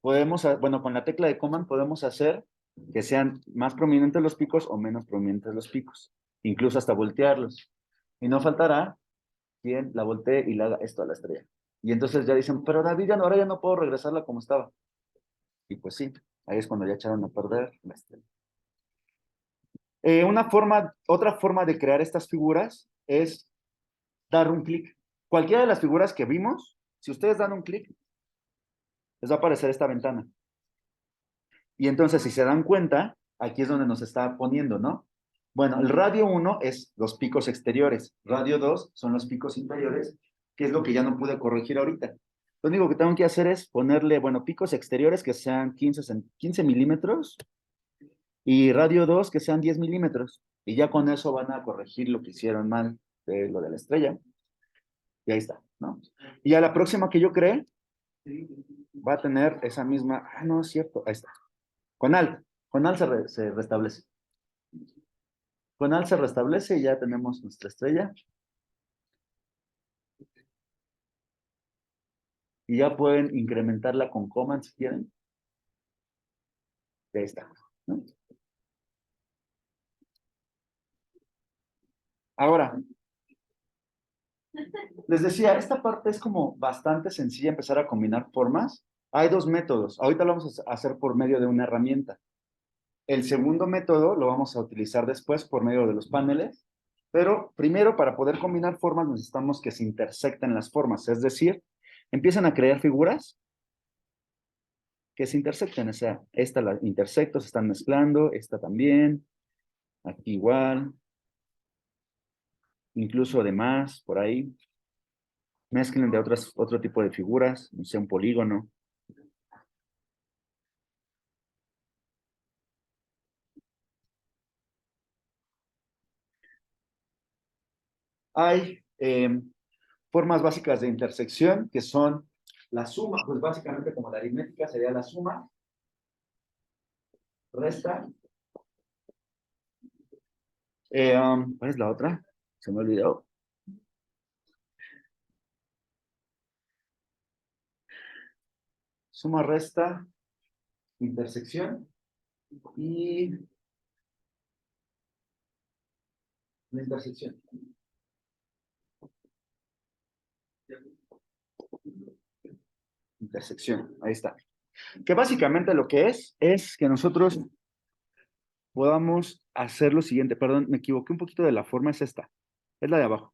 bueno, con la tecla de Command podemos hacer que sean más prominentes los picos o menos prominentes los picos. Incluso hasta voltearlos. Y no faltará quien la voltee y le haga esto a la estrella. Y entonces ya dicen, pero David, ahora ya no puedo regresarla como estaba. Y pues sí, ahí es cuando ya echaron a perder la estrella. Otra forma de crear estas figuras es dar un clic. Cualquiera de las figuras que vimos, si ustedes dan un clic, les va a aparecer esta ventana. Y entonces, si se dan cuenta, aquí es donde nos está poniendo, ¿no? Bueno, el radio 1 es los picos exteriores, radio 2 son los picos interiores, que es lo que ya no pude corregir ahorita. Lo único que tengo que hacer es ponerle, bueno, picos exteriores que sean 15 milímetros y radio 2 que sean 10 milímetros. Y ya con eso van a corregir lo que hicieron mal de lo de la estrella. Y ahí está, ¿no? Y a la próxima que yo cree, va a tener esa misma, no es cierto, ahí está. Con Alt se restablece. Con Alt se restablece y ya tenemos nuestra estrella. Y ya pueden incrementarla con Command si quieren. Ahí está, ¿no? Ahora, les decía, esta parte es como bastante sencilla empezar a combinar formas. Hay dos métodos. Ahorita lo vamos a hacer por medio de una herramienta. El segundo método lo vamos a utilizar después por medio de los paneles. Pero primero, para poder combinar formas, necesitamos que se intersecten las formas. Es decir, empiezan a crear figuras que se intersecten. O sea, esta la intersecto, se están mezclando, esta también, aquí igual, incluso además, por ahí. Mezclen de otro tipo de figuras, no sé, un polígono. Hay formas básicas de intersección que son la suma, pues básicamente como la aritmética sería la suma, resta. ¿Cuál es la otra? Se me olvidó. Suma, resta, intersección y la intersección. Intersección, ahí está. Que básicamente lo que es que nosotros podamos hacer lo siguiente. Perdón, me equivoqué un poquito de la forma, es esta. Es la de abajo.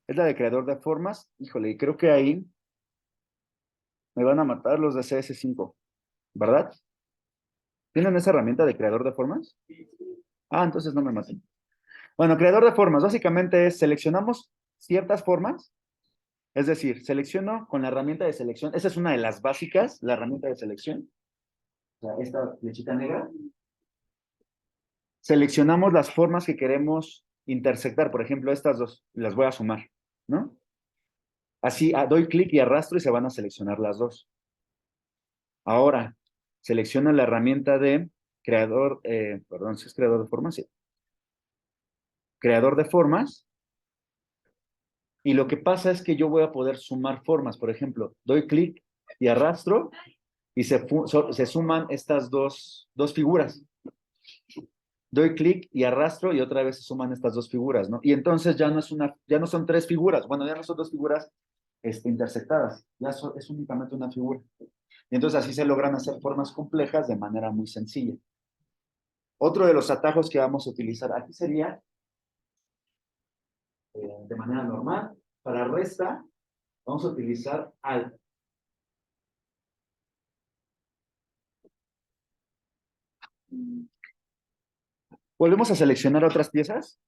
Es la de creador de formas. Híjole, y creo que ahí me van a matar los de CS5, ¿verdad? ¿Tienen esa herramienta de creador de formas? Ah, entonces no me maten. Bueno, creador de formas, básicamente es seleccionamos ciertas formas, es decir, selecciono con la herramienta de selección, esa es una de las básicas, la herramienta de selección, o sea, esta flechita negra. Seleccionamos las formas que queremos intersectar, por ejemplo, estas dos, las voy a sumar, ¿no? Así, doy clic y arrastro y se van a seleccionar las dos. Ahora, selecciono la herramienta de creador, perdón, si es creador de formas, sí. Creador de formas, y lo que pasa es que yo voy a poder sumar formas. Por ejemplo, doy clic y arrastro y se suman estas dos figuras. Doy clic y arrastro y otra vez se suman estas dos figuras, ¿no? Y entonces ya no son tres figuras, bueno, ya no son dos figuras intersectadas, es únicamente una figura. Y entonces así se logran hacer formas complejas de manera muy sencilla. Otro de los atajos que vamos a utilizar aquí sería, de manera normal, para resta, vamos a utilizar Alt. Volvemos a seleccionar otras piezas.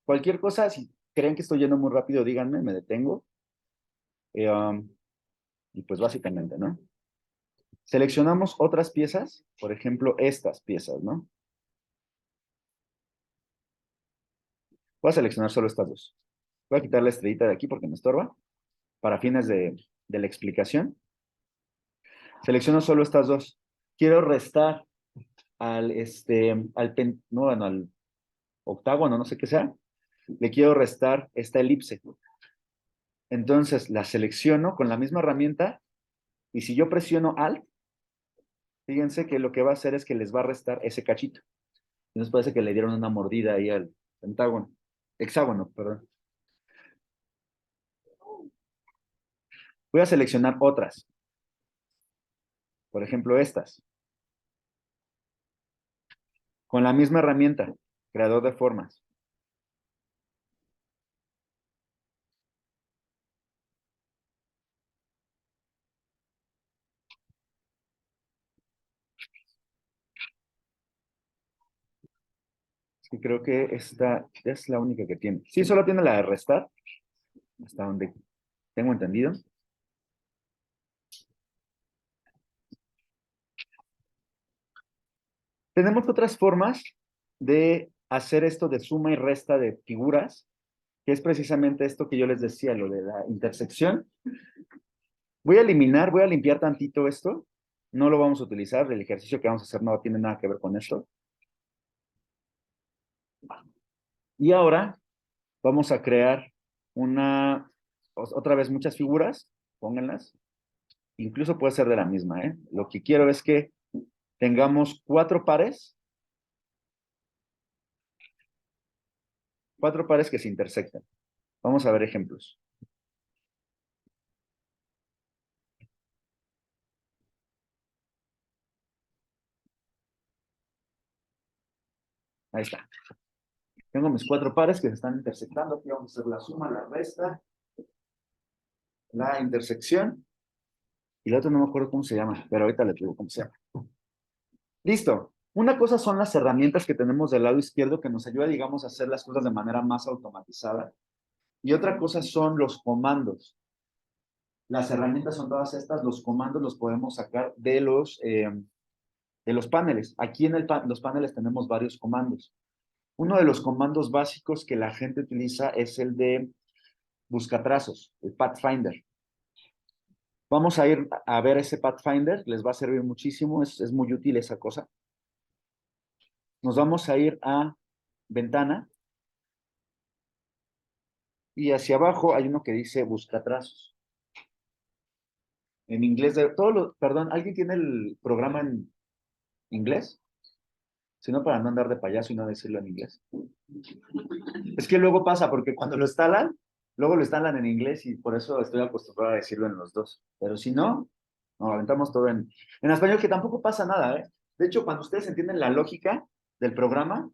Cualquier cosa, si creen que estoy yendo muy rápido, díganme, me detengo. Eh, um, y pues básicamente, ¿no? Seleccionamos otras piezas, por ejemplo, estas piezas, ¿no? Voy a seleccionar solo estas dos. Voy a quitar la estrellita de aquí porque me estorba, para fines de la explicación. Selecciono solo estas dos. Quiero restar no, bueno, al octágono, no sé qué sea, le quiero restar esta elipse. Entonces la selecciono con la misma herramienta y si yo presiono Alt, fíjense que lo que va a hacer es que les va a restar ese cachito. Entonces parece que le dieron una mordida ahí al pentágono, hexágono, perdón. Voy a seleccionar otras. Por ejemplo, estas. Con la misma herramienta, creador de formas. Y creo que esta es la única que tiene. Sí, solo tiene la de restar, hasta donde tengo entendido. Tenemos otras formas de hacer esto de suma y resta de figuras, que es precisamente esto que yo les decía, lo de la intersección. Voy a eliminar, voy a limpiar tantito esto. No lo vamos a utilizar, el ejercicio que vamos a hacer no tiene nada que ver con esto. Y ahora vamos a crear otra vez muchas figuras, pónganlas. Incluso puede ser de la misma, ¿eh? Lo que quiero es que tengamos cuatro pares que se intersectan. Vamos a ver ejemplos. Ahí está. Tengo mis cuatro pares que se están intersectando. Aquí vamos a hacer la suma, la resta, la intersección. Y la otra no me acuerdo cómo se llama, pero ahorita le digo cómo se llama. Listo. Una cosa son las herramientas que tenemos del lado izquierdo que nos ayuda, digamos, a hacer las cosas de manera más automatizada. Y otra cosa son los comandos. Las herramientas son todas estas, los comandos los podemos sacar de los paneles. Aquí en los paneles tenemos varios comandos. Uno de los comandos básicos que la gente utiliza es el de buscatrazos, el Pathfinder. Vamos a ir a ver ese Pathfinder, les va a servir muchísimo, es muy útil esa cosa. Nos vamos a ir a ventana y hacia abajo hay uno que dice buscatrazos. En inglés, perdón, ¿alguien tiene el programa en inglés? Si no, para no andar de payaso y no decirlo en inglés. Es que luego pasa, porque cuando lo instalan, luego lo instalan en inglés y por eso estoy acostumbrado a decirlo en los dos. Pero si no, nos aventamos todo en español, que tampoco pasa nada, ¿eh? De hecho, cuando ustedes entienden la lógica del programa,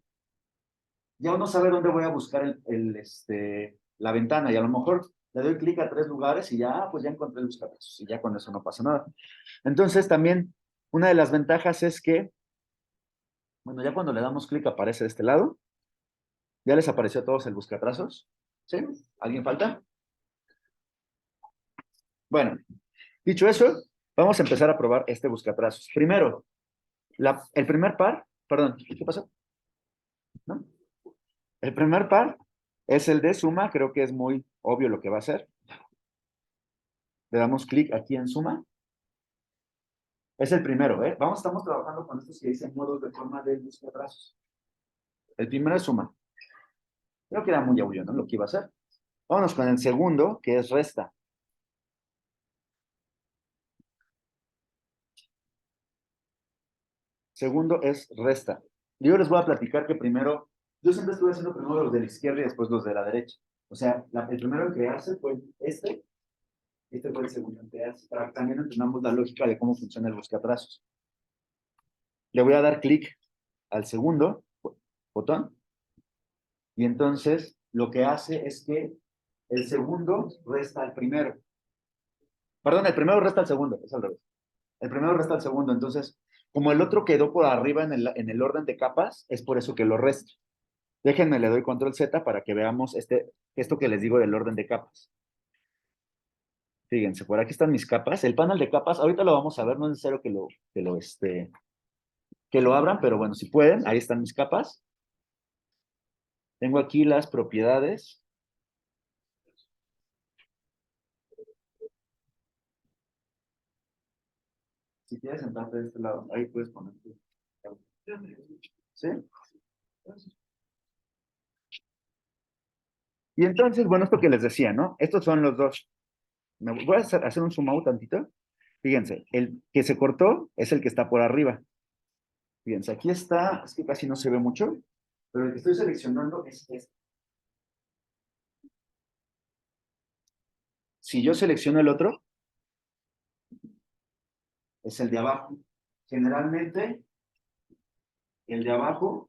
ya uno sabe dónde voy a buscar la ventana y a lo mejor le doy clic a 3 lugares y ya, pues ya encontré el buscaprazos y ya con eso no pasa nada. Entonces, también una de las ventajas es que, bueno, ya cuando le damos clic aparece de este lado. ¿Ya les apareció a todos el buscatrazos? ¿Sí? ¿Alguien falta? Bueno, dicho eso, vamos a empezar a probar este buscatrazos. Primero, el primer par, perdón, ¿qué pasó? ¿No? El primer par es el de suma, creo que es muy obvio lo que va a hacer. Le damos clic aquí en suma. Es el primero, ¿eh? Estamos trabajando con estos que dicen modos de forma de buscatrazos. El primero es suma. Creo que era muy obvio, ¿no? Lo que iba a hacer. Vámonos con el segundo, que es resta. Segundo es resta. Yo les voy a platicar que primero, yo siempre estuve haciendo primero los de la izquierda y después los de la derecha. O sea, el primero en crearse fue este fue el segundo en crearse, para que también entendamos la lógica de cómo funciona el buscatrazos. Le voy a dar clic al segundo botón y entonces lo que hace es que el segundo resta al primero. Perdón, el primero resta al segundo, es al revés. El primero resta al segundo, entonces, como el otro quedó por arriba en el orden de capas, es por eso que lo resto. Déjenme, le doy control Z para que veamos esto que les digo del orden de capas. Fíjense, por aquí están mis capas. El panel de capas, ahorita lo vamos a ver, no es necesario que lo abran, pero bueno, si pueden, ahí están mis capas. Tengo aquí las propiedades. Si quieres sentarte de este lado, ahí puedes poner tu. ¿Sí? Y entonces, bueno, esto que les decía, ¿no? Estos son los dos. Me voy a hacer un zoom out tantito. Fíjense, el que se cortó es el que está por arriba. Fíjense, aquí está, es que casi no se ve mucho, pero el que estoy seleccionando es este. Si yo selecciono el otro, es el de abajo. Generalmente, el de abajo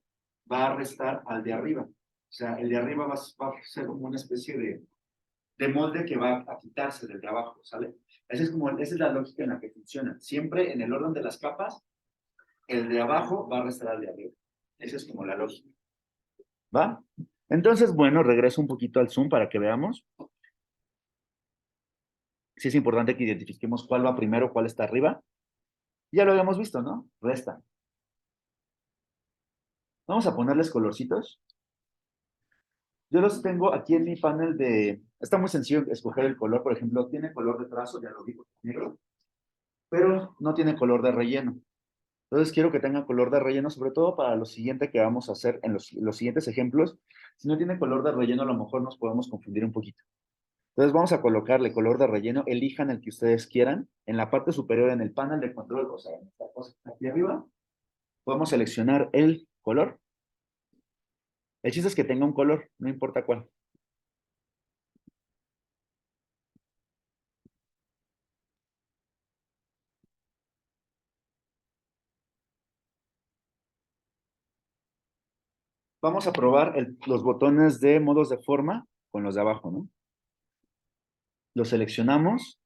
va a restar al de arriba. O sea, el de arriba va a ser como una especie de molde que va a quitarse del de abajo, ¿sale? Esa es la lógica en la que funciona. Siempre en el orden de las capas, el de abajo va a restar al de arriba. Esa es como la lógica. ¿Va? Entonces, bueno, regreso un poquito al Zoom para que veamos. Sí es importante que identifiquemos cuál va primero, cuál está arriba. Ya lo habíamos visto, ¿no? Resta. Vamos a ponerles colorcitos. Yo los tengo aquí en mi panel de... Está muy sencillo escoger el color, por ejemplo, tiene color de trazo, ya lo digo, negro, pero no tiene color de relleno. Entonces quiero que tenga color de relleno, sobre todo para lo siguiente que vamos a hacer en los siguientes ejemplos. Si no tiene color de relleno, a lo mejor nos podemos confundir un poquito. Entonces vamos a colocarle color de relleno, elijan el que ustedes quieran. En la parte superior, en el panel de control, o sea, en esta cosa aquí arriba, podemos seleccionar el color. El chiste es que tenga un color, no importa cuál. Vamos a probar los botones de modos de forma con los de abajo, ¿no? Los seleccionamos,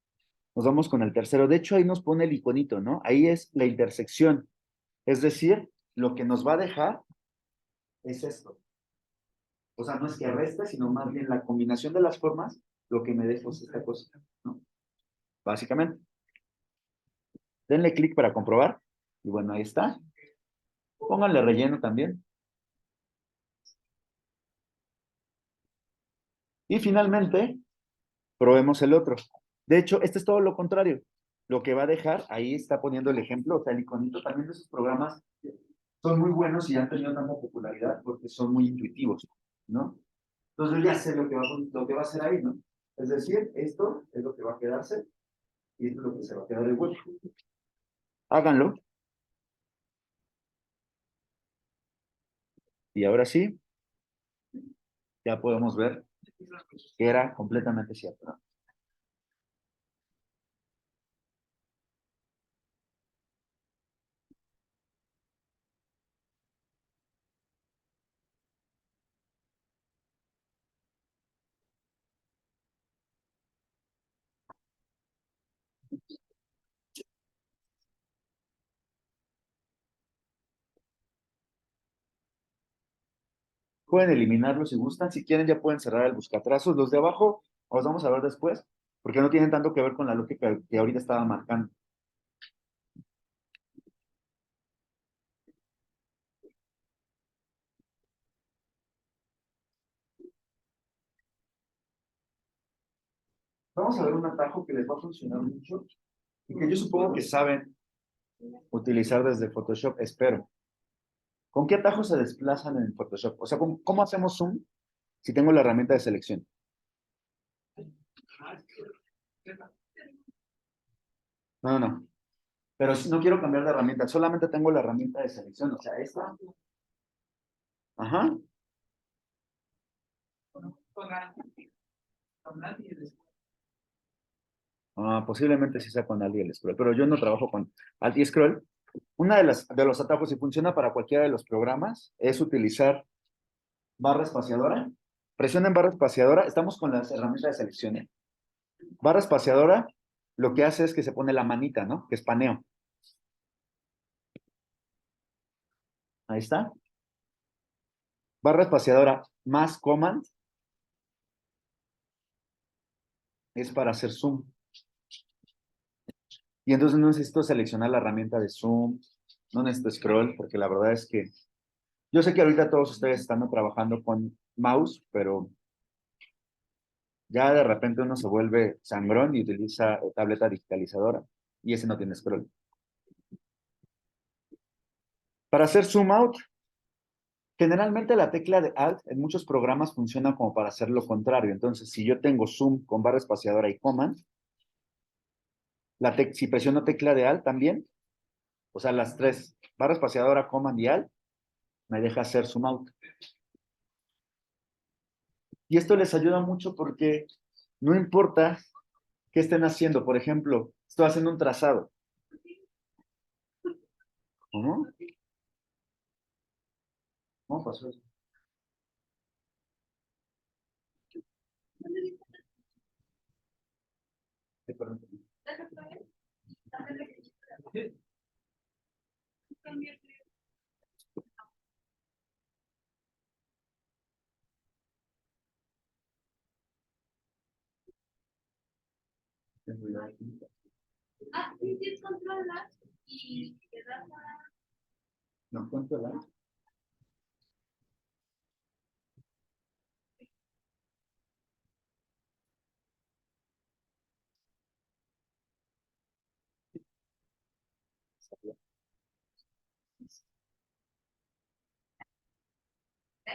nos vamos con el tercero. De hecho, ahí nos pone el iconito, ¿no? Ahí es la intersección. Es decir, lo que nos va a dejar es esto. O sea, no es que reste, sino más bien la combinación de las formas, lo que me deja es esta cosa, ¿no? Básicamente. Denle clic para comprobar. Y bueno, ahí está. Pónganle relleno también. Y finalmente, probemos el otro. De hecho, este es todo lo contrario. Lo que va a dejar, ahí está poniendo el ejemplo, o sea, el iconito también de esos programas son muy buenos y han tenido tanta popularidad porque son muy intuitivos, ¿no? Entonces yo ya sé lo que va a hacer ahí, ¿no? Es decir, esto es lo que va a quedarse y esto es lo que se va a quedar de vuelta. Háganlo y ahora sí, ya podemos ver que era completamente cierto, ¿no? Pueden eliminarlo si gustan. Si quieren, ya pueden cerrar el buscatrazos. Los de abajo los vamos a ver después, porque no tienen tanto que ver con la lógica que ahorita estaba marcando. Vamos a ver un atajo que les va a funcionar mucho y que yo supongo que saben utilizar desde Photoshop, espero. ¿Con qué atajo se desplazan en Photoshop? O sea, ¿cómo hacemos zoom si tengo la herramienta de selección? No, no, no. Pero si no quiero cambiar de herramienta, solamente tengo la herramienta de selección, o sea, esta. Ajá. Posiblemente sí sea con Alt y el scroll, pero yo no trabajo con Alt y scroll. Una de los atajos, y funciona para cualquiera de los programas, es utilizar barra espaciadora. Presionen barra espaciadora. Estamos con las herramientas de selección, ¿eh? Barra espaciadora, lo que hace es que se pone la manita, ¿no? Que es paneo. Ahí está. Barra espaciadora más command es para hacer zoom. Y entonces no necesito seleccionar la herramienta de zoom, no necesito scroll, porque la verdad es que yo sé que ahorita todos ustedes están trabajando con mouse, pero ya de repente uno se vuelve sangrón y utiliza tableta digitalizadora y ese no tiene scroll. Para hacer zoom out, generalmente la tecla de Alt en muchos programas funciona como para hacer lo contrario. Entonces, si yo tengo zoom con barra espaciadora y command, si presiono tecla de Alt también, o sea, las tres, barra espaciadora, command y Alt, me deja hacer zoom out. Y esto les ayuda mucho porque no importa qué estén haciendo. Por ejemplo, estoy haciendo un trazado. ¿Cómo? ¿Cómo pasó eso? Perdón. Ah, sí, tienes controlas y te das a... No, controlar.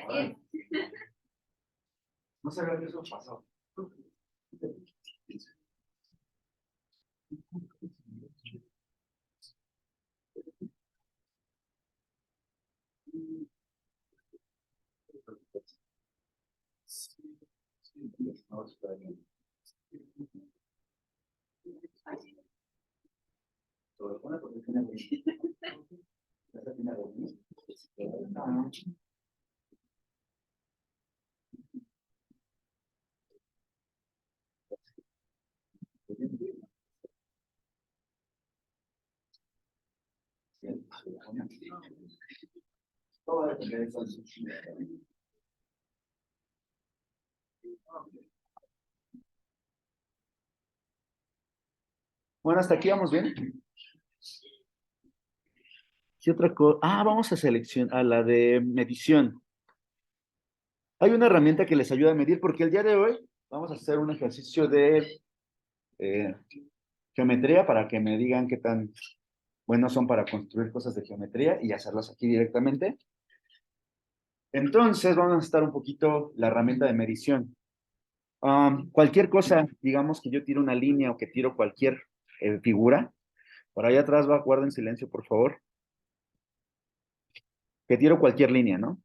Gracias. No sabía que eso pasó. Sobrepone porque tiene todo depende de eso. Bueno, hasta aquí vamos bien. ¿Qué otra cosa? Ah, vamos a seleccionar a la de medición. Hay una herramienta que les ayuda a medir porque el día de hoy vamos a hacer un ejercicio de eh, geometría para que me digan qué tan buenos son para construir cosas de geometría y hacerlas aquí directamente. Entonces vamos a necesitar un poquito la herramienta de medición. Cualquier cosa, digamos que yo tiro una línea o que tiro cualquier figura, por ahí atrás va, guarden silencio, por favor, que tiro cualquier línea, ¿no?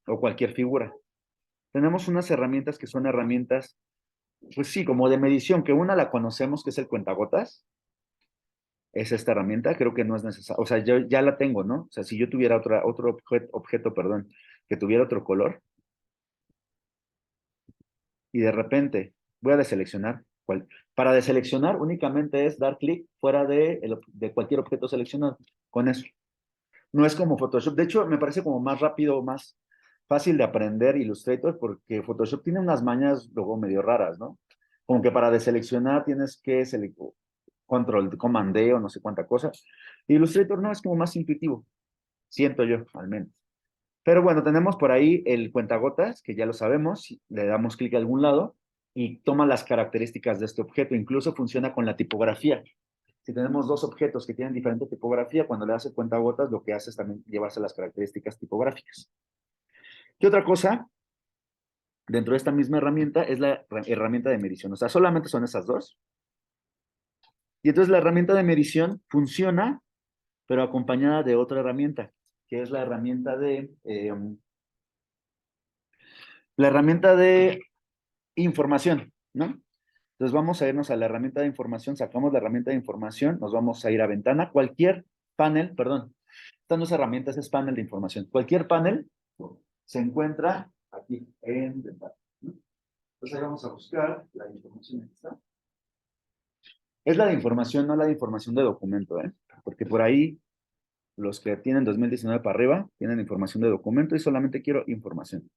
O cualquier figura. Tenemos unas herramientas que son herramientas, pues sí, como de medición, que una la conocemos, que es el cuentagotas, es esta herramienta, creo que no es necesario, o sea, yo ya la tengo, ¿no? O sea, si yo tuviera otro objeto, perdón, que tuviera otro color, y de repente voy a deseleccionar. Para deseleccionar únicamente es dar clic fuera de cualquier objeto seleccionado, con eso. No es como Photoshop, de hecho me parece como más rápido, más fácil de aprender Illustrator, porque Photoshop tiene unas mañas luego medio raras, ¿no? Como que para deseleccionar tienes que control, command D o no sé cuánta cosa. Illustrator no, es como más intuitivo, siento yo, al menos. Pero bueno, tenemos por ahí el cuentagotas, que ya lo sabemos, le damos clic a algún lado y toma las características de este objeto, incluso funciona con la tipografía. Si tenemos dos objetos que tienen diferente tipografía, cuando le das el cuentagotas, lo que hace es también llevarse las características tipográficas. ¿Qué otra cosa? Dentro de esta misma herramienta es la herramienta de medición, o sea, solamente son esas dos. Y entonces la herramienta de medición funciona, pero acompañada de otra herramienta, que es la herramienta de información, ¿no? Entonces vamos a irnos a la herramienta de información, sacamos la herramienta de información, nos vamos a ir a ventana, cualquier panel, perdón, estas dos herramientas es panel de información. Cualquier panel se encuentra aquí en ventana, ¿no? Entonces ahí vamos a buscar la información. Aquí está. Es la de información, no la de información de documento, ¿eh? Porque por ahí los que tienen 2019 para arriba tienen información de documento y solamente quiero información.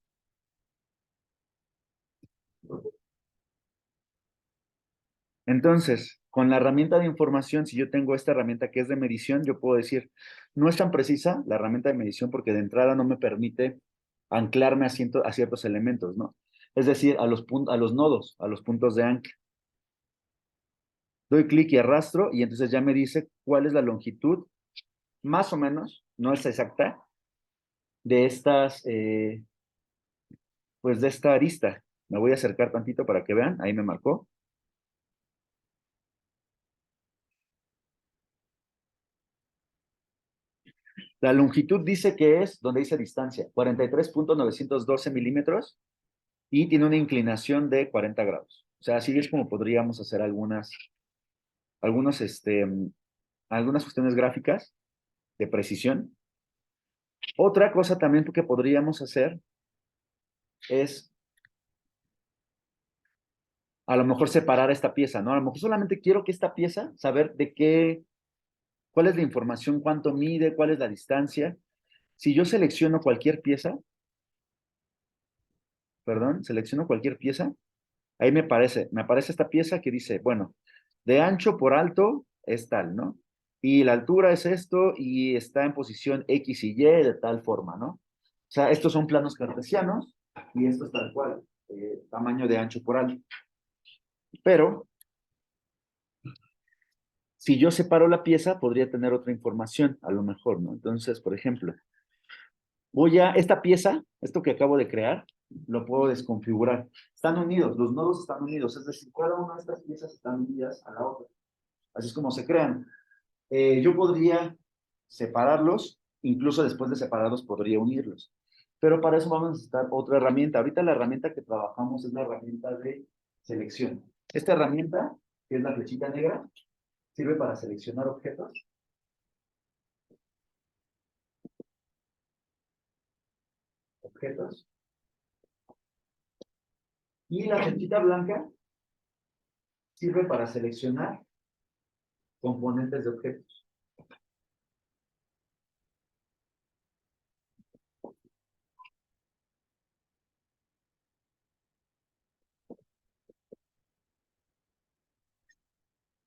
Entonces, con la herramienta de información, si yo tengo esta herramienta que es de medición, yo puedo decir, no es tan precisa la herramienta de medición porque de entrada no me permite anclarme a ciertos elementos, ¿no? Es decir, a los nodos, a los puntos de ancla. Doy clic y arrastro y entonces ya me dice cuál es la longitud, más o menos, no es exacta, de pues de esta arista. Me voy a acercar tantito para que vean, ahí me marcó. La longitud dice que es, donde dice distancia, 43.912 milímetros y tiene una inclinación de 40 grados. O sea, así es como podríamos hacer algunos, algunas cuestiones gráficas de precisión. Otra cosa también que podríamos hacer es a lo mejor separar esta pieza, ¿no? A lo mejor solamente quiero que esta pieza, saber cuál es la información, cuánto mide, cuál es la distancia. Si yo selecciono cualquier pieza, perdón, selecciono cualquier pieza, Ahí me aparece esta pieza que dice, bueno, de ancho por alto es tal, ¿no? Y la altura es esto y está en posición X y Y de tal forma, ¿no? O sea, estos son planos cartesianos y esto es tal cual, tamaño de ancho por alto. Pero si yo separo la pieza, podría tener otra información, a lo mejor, ¿no? Entonces, por ejemplo, esta pieza, esto que acabo de crear, lo puedo desconfigurar. Están unidos, los nodos están unidos, es decir, cada una de estas piezas están unidas a la otra. Así es como se crean. Yo podría separarlos, incluso después de separarlos podría unirlos. Pero para eso vamos a necesitar otra herramienta. Ahorita la herramienta que trabajamos es la herramienta de selección. Esta herramienta, que es la flechita negra, sirve para seleccionar objetos. Objetos. Y la flechita blanca sirve para seleccionar componentes de objetos.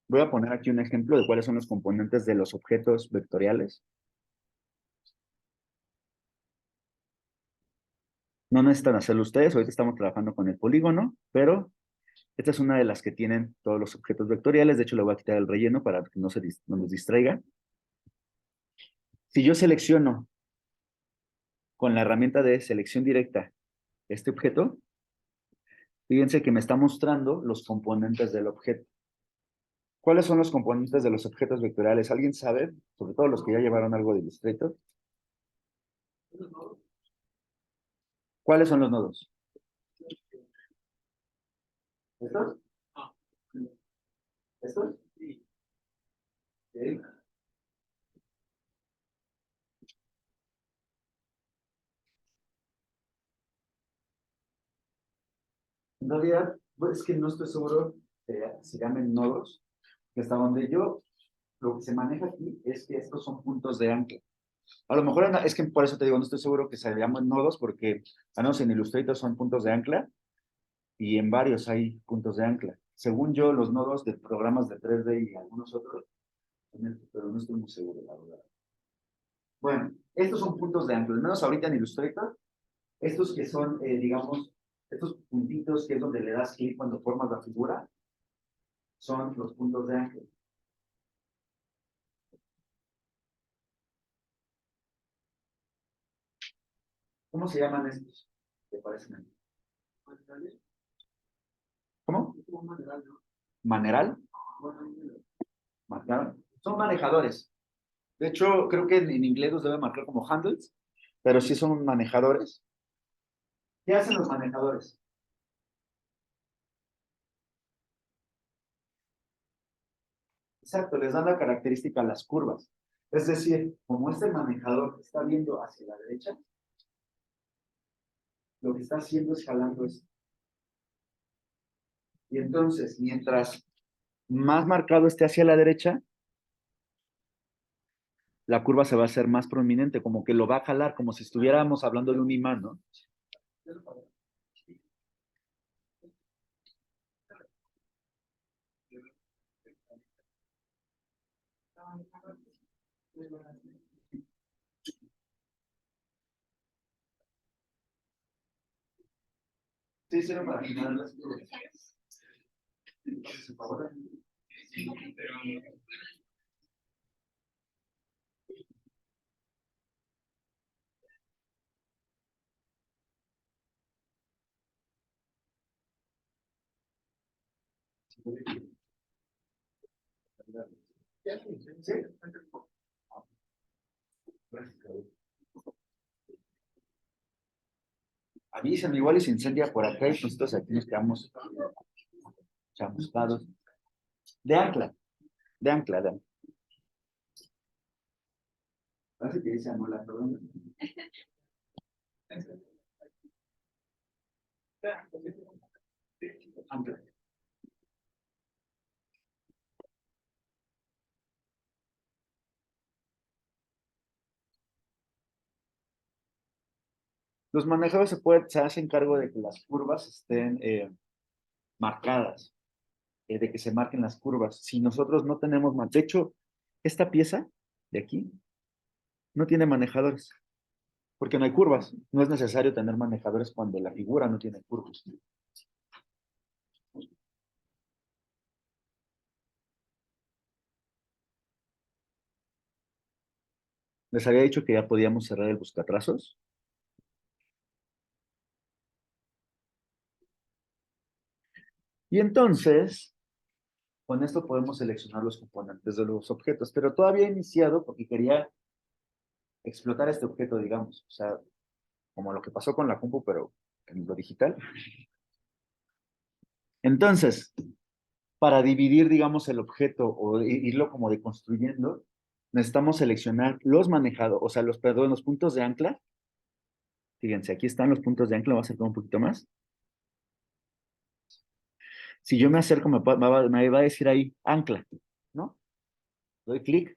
Voy a poner aquí un ejemplo de cuáles son los componentes de los objetos vectoriales. No necesitan hacerlo ustedes, ahorita estamos trabajando con el polígono, pero esta es una de las que tienen todos los objetos vectoriales. De hecho, le voy a quitar el relleno para que no nos distraiga. Si yo selecciono con la herramienta de selección directa este objeto, fíjense que me está mostrando los componentes del objeto. ¿Cuáles son los componentes de los objetos vectoriales? ¿Alguien sabe? Sobre todo los que ya llevaron algo de Illustrator. ¿Cuáles son los nodos? ¿Estos? ¿Estos? Sí. Okay. En realidad, pues, es que no estoy seguro de si llamen nodos, que hasta donde yo, lo que se maneja aquí es que estos son puntos de ancla. A lo mejor es que por eso te digo, no estoy seguro que se llamen nodos, porque al menos en Illustrator son puntos de ancla y en varios hay puntos de ancla. Según yo, los nodos de programas de 3D y algunos otros, pero no estoy muy seguro, la verdad. Bueno, estos son puntos de ancla, al menos ahorita en Illustrator, estos que son, digamos, estos puntitos que es donde le das clic cuando formas la figura, son los puntos de ancla. ¿Cómo se llaman estos? ¿Te parecen a mí? ¿Cómo? ¿Maneral? ¿Marcar? Son manejadores. De hecho, creo que en inglés los debe marcar como handles, pero sí son manejadores. ¿Qué hacen los manejadores? Exacto, les dan la característica a las curvas. Es decir, como este manejador está viendo hacia la derecha, lo que está haciendo es jalando esto. Y entonces, mientras más marcado esté hacia la derecha, la curva se va a hacer más prominente, como que lo va a jalar, como si estuviéramos hablando de un imán, ¿no? Sí, sirve para generar las curvas. ¿Sí? Avísenme igual y se incendia por acá y pues entonces aquí nos quedamos chamuscados. De ancla, de ancla, de ancla. Parece que dice amola, perdón. Ancla. Los manejadores se hacen cargo de que las curvas estén marcadas, de que se marquen las curvas. Si nosotros no tenemos más, de hecho, esta pieza de aquí no tiene manejadores, porque no hay curvas. No es necesario tener manejadores cuando la figura no tiene curvas. Les había dicho que ya podíamos cerrar el buscatrazos. Y entonces, con esto podemos seleccionar los componentes de los objetos, pero todavía he iniciado porque quería explotar este objeto, digamos, o sea, como lo que pasó con la compu, pero en lo digital. Entonces, para dividir, digamos, el objeto o irlo como deconstruyendo, necesitamos seleccionar los manejados, o sea, perdón, los puntos de ancla. Fíjense, aquí están los puntos de ancla, voy a acercar un poquito más. Si yo me acerco, me va a decir ahí ancla, ¿no? Doy clic.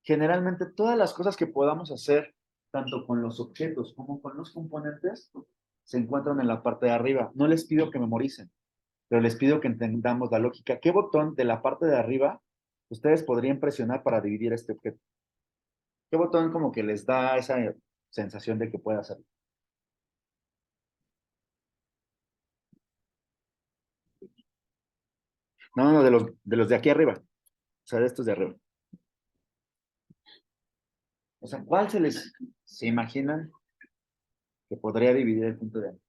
Generalmente todas las cosas que podamos hacer, tanto con los objetos como con los componentes, se encuentran en la parte de arriba. No les pido que memoricen, pero les pido que entendamos la lógica. ¿Qué botón de la parte de arriba ustedes podrían presionar para dividir este objeto? ¿Qué botón como que les da esa sensación de que puede hacerlo? No, no, de los de aquí arriba. O sea, de estos de arriba. O sea, ¿cuál se imaginan que podría dividir el punto de arriba?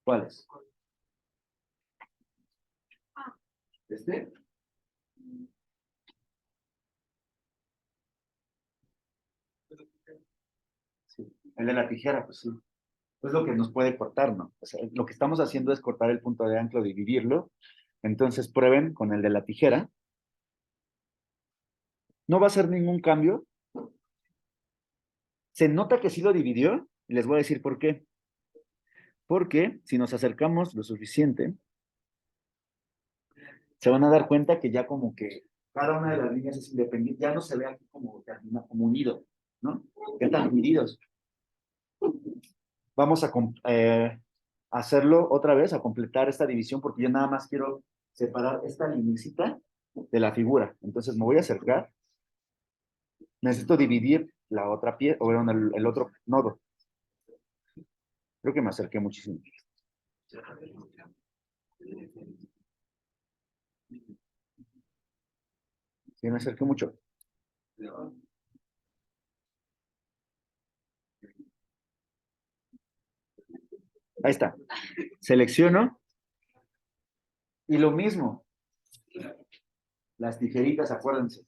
¿Cuáles? ¿Este? Sí. El de la tijera, pues sí. Es lo que nos puede cortar, ¿no? O sea, lo que estamos haciendo es cortar el punto de ancla, dividirlo. Entonces prueben con el de la tijera. No va a ser ningún cambio. Se nota que sí lo dividió. Y les voy a decir por qué. Porque si nos acercamos lo suficiente, se van a dar cuenta que ya como que cada una de las líneas es independiente. Ya no se ve aquí como unido, ¿no? Ya están divididos. Vamos a hacerlo otra vez, a completar esta división, porque yo nada más quiero separar esta linecita de la figura. Entonces me voy a acercar. Necesito dividir la otra pieza, o bueno, el otro nodo. Creo que me acerqué muchísimo. Sí, me acerqué mucho. Ahí está. Selecciono. Y lo mismo. Las tijeritas, acuérdense.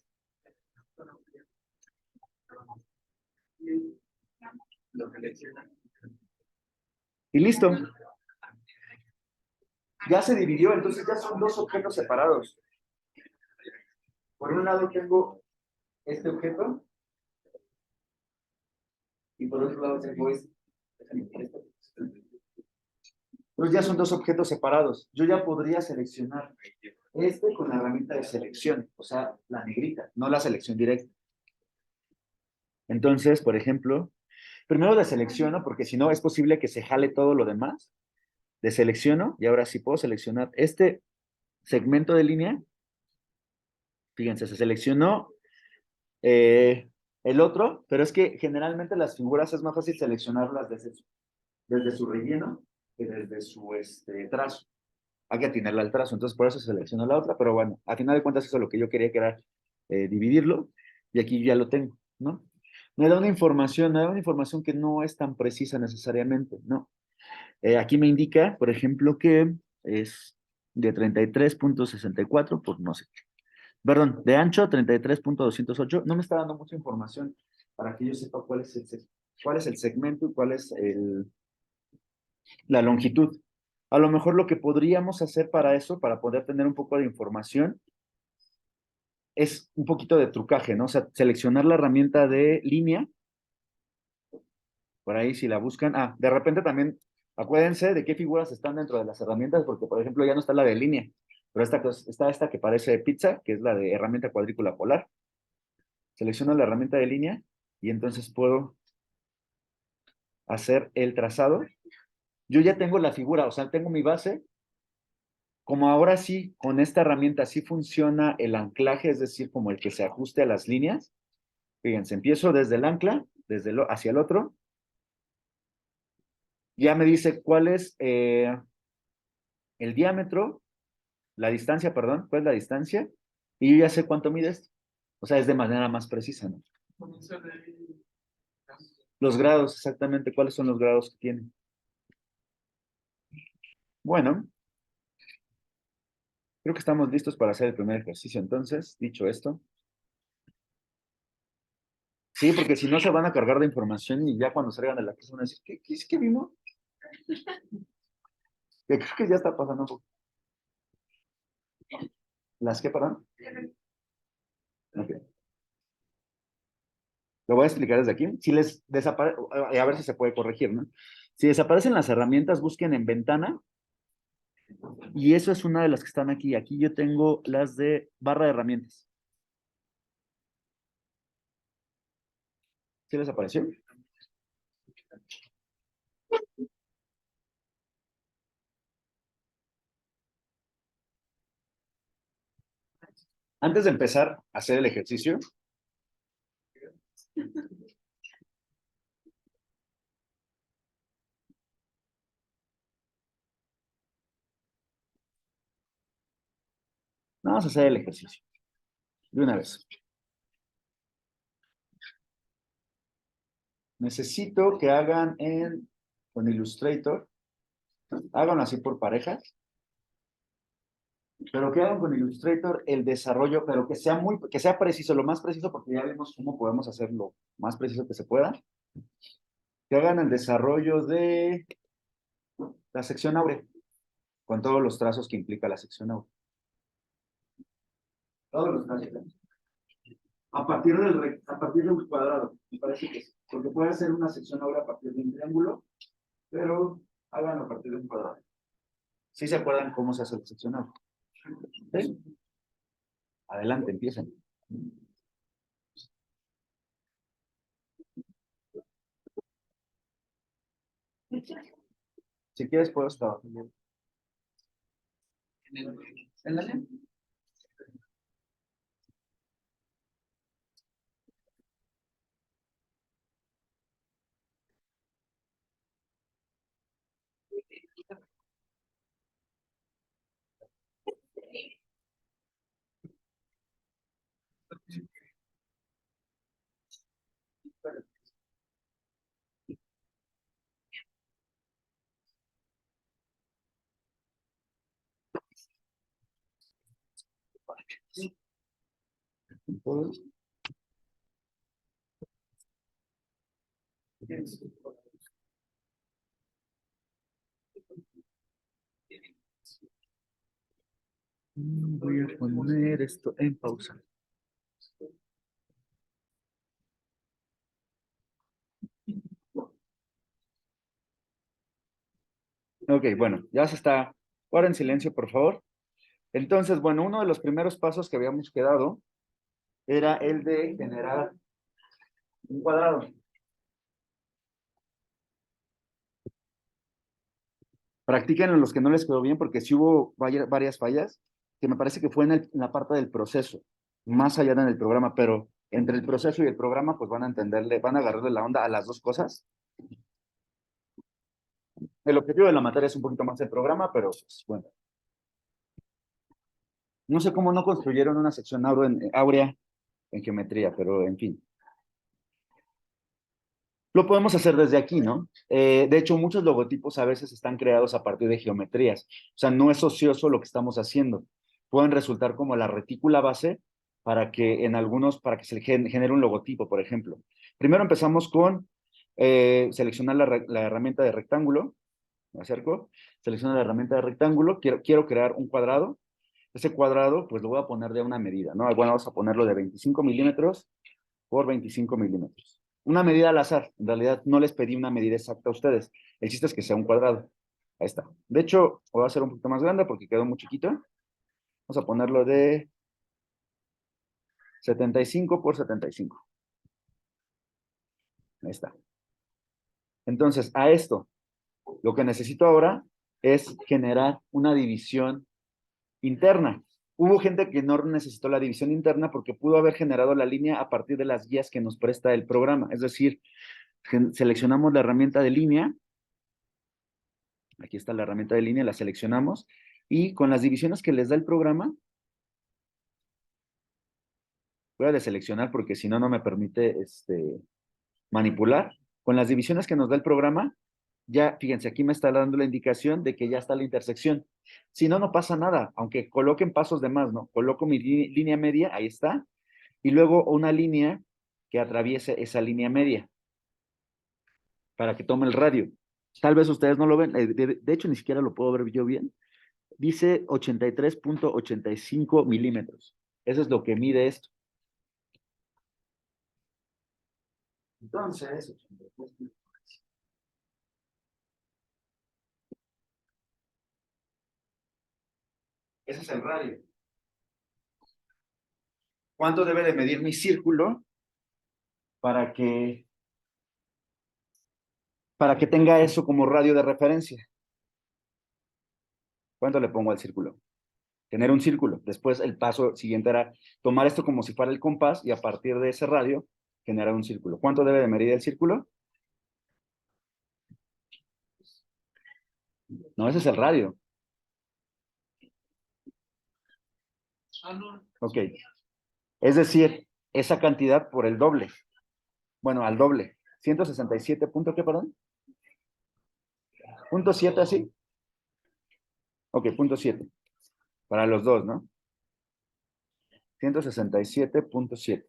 Y listo. Ya se dividió, entonces ya son dos objetos separados. Por un lado tengo este objeto y por otro lado tengo este. Entonces ya son dos objetos separados. Yo ya podría seleccionar este con la herramienta de selección, o sea, la negrita, no la selección directa. Entonces, por ejemplo, primero deselecciono, porque si no es posible que se jale todo lo demás. Deselecciono y ahora sí puedo seleccionar este segmento de línea. Fíjense, se seleccionó el otro, pero es que generalmente las figuras es más fácil seleccionarlas desde su relleno que desde su trazo. Hay que atinarle al trazo, entonces por eso selecciono la otra, pero bueno, a final de cuentas eso es lo que yo quería, que era dividirlo, y aquí ya lo tengo, ¿no? Me da una información que no es tan precisa necesariamente, ¿no? Aquí me indica, por ejemplo, que es de 33.64 por no sé qué. Perdón, de ancho 33.208. No me está dando mucha información para que yo sepa cuál es el segmento y cuál es la longitud. A lo mejor lo que podríamos hacer para eso, para poder tener un poco de información, es un poquito de trucaje, ¿no? O sea, seleccionar la herramienta de línea, por ahí si la buscan. Ah, de repente también, acuérdense de qué figuras están dentro de las herramientas, porque por ejemplo ya no está la de línea, pero está esta que parece pizza, que es la de herramienta cuadrícula polar. Selecciono la herramienta de línea y entonces puedo hacer el trazado. Yo ya tengo la figura, o sea, tengo mi base. Como ahora sí, con esta herramienta sí funciona el anclaje, es decir, como el que se ajuste a las líneas. Fíjense, empiezo desde el ancla, hacia el otro. Ya me dice cuál es el diámetro, la distancia, perdón, cuál es la distancia, y yo ya sé cuánto mide esto. O sea, es de manera más precisa, ¿no? Los grados, exactamente, cuáles son los grados que tiene. Bueno, creo que estamos listos para hacer el primer ejercicio. Entonces, dicho esto, sí, porque si no se van a cargar de información y ya cuando salgan de la clase van a decir, ¿qué vimos? Que creo que ya está pasando un poco. ¿Las qué, perdón? Ok. Lo voy a explicar desde aquí. Si les desaparece, a ver si se puede corregir, ¿no? Si desaparecen las herramientas, busquen en ventana. Y eso es una de las que están aquí. Aquí yo tengo las de barra de herramientas. ¿Sí les apareció? Antes de empezar a hacer el ejercicio, vamos a hacer el ejercicio. De una vez. Necesito que hagan con Illustrator, háganlo así por parejas, pero que hagan con Illustrator el desarrollo, pero que sea preciso, lo más preciso, porque ya vemos cómo podemos hacerlo más preciso que se pueda. Que hagan el desarrollo de la sección áurea, con todos los trazos que implica la sección áurea. Todos los trazos. A partir de un cuadrado, me parece que sí. Porque puede ser una sección áurea a partir de un triángulo, pero háganlo a partir de un cuadrado. ¿Sí se acuerdan cómo se hace la sección áurea? ¿Sí? Adelante, empiecen. Si quieres, puedo estar. ¿En la línea? Voy a poner esto en pausa. Ok, bueno, ya se está. Ahora en silencio, por favor. Entonces, bueno, uno de los primeros pasos que habíamos quedado era el de generar un cuadrado. Practíquenlo los que no les quedó bien, porque sí hubo varias fallas, que me parece que fue en la parte del proceso, más allá en el programa, pero entre el proceso y el programa, pues van a entenderle, van a agarrarle la onda a las dos cosas. El objetivo de la materia es un poquito más el programa, pero pues, bueno. No sé cómo no construyeron una sección áurea en geometría, pero en fin. Lo podemos hacer desde aquí, ¿no? De hecho, muchos logotipos a veces están creados a partir de geometrías. O sea, no es ocioso lo que estamos haciendo. Pueden resultar como la retícula base para que se genere un logotipo, por ejemplo. Primero empezamos con seleccionar la herramienta de rectángulo. Me acerco, selecciono la herramienta de rectángulo. Quiero crear un cuadrado. Ese cuadrado, pues lo voy a poner de una medida, ¿no? Bueno, vamos a ponerlo de 25 milímetros por 25 milímetros. Una medida al azar. En realidad no les pedí una medida exacta a ustedes. El chiste es que sea un cuadrado. Ahí está. De hecho, voy a hacer un poquito más grande porque quedó muy chiquito. Vamos a ponerlo de 75 por 75. Ahí está. Entonces, a esto, lo que necesito ahora es generar una división interna. Hubo gente que no necesitó la división interna porque pudo haber generado la línea a partir de las guías que nos presta el programa. Es decir, seleccionamos la herramienta de línea. Aquí está la herramienta de línea, la seleccionamos. Y con las divisiones que les da el programa, voy a deseleccionar porque si no, no me permite manipular. Con las divisiones que nos da el programa, ya, fíjense, aquí me está dando la indicación de que ya está la intersección. Si no, no pasa nada, aunque coloquen pasos de más, ¿no? Coloco mi línea media, ahí está, y luego una línea que atraviese esa línea media para que tome el radio. Tal vez ustedes no lo ven, de hecho ni siquiera lo puedo ver yo bien. Dice 83.85 milímetros. Eso es lo que mide esto. Entonces, 83. Ese es el radio. ¿Cuánto debe de medir mi círculo para que tenga eso como radio de referencia? ¿Cuánto le pongo al círculo? Tener un círculo. Después el paso siguiente era tomar esto como si fuera el compás y a partir de ese radio generar un círculo. ¿Cuánto debe de medir el círculo? No, ese es el radio. Ok. Es decir, esa cantidad por el doble. Bueno, al doble. 167 punto, ¿qué, perdón? Punto 7 así. Ok, punto 7. Para los dos, ¿no? 167.7.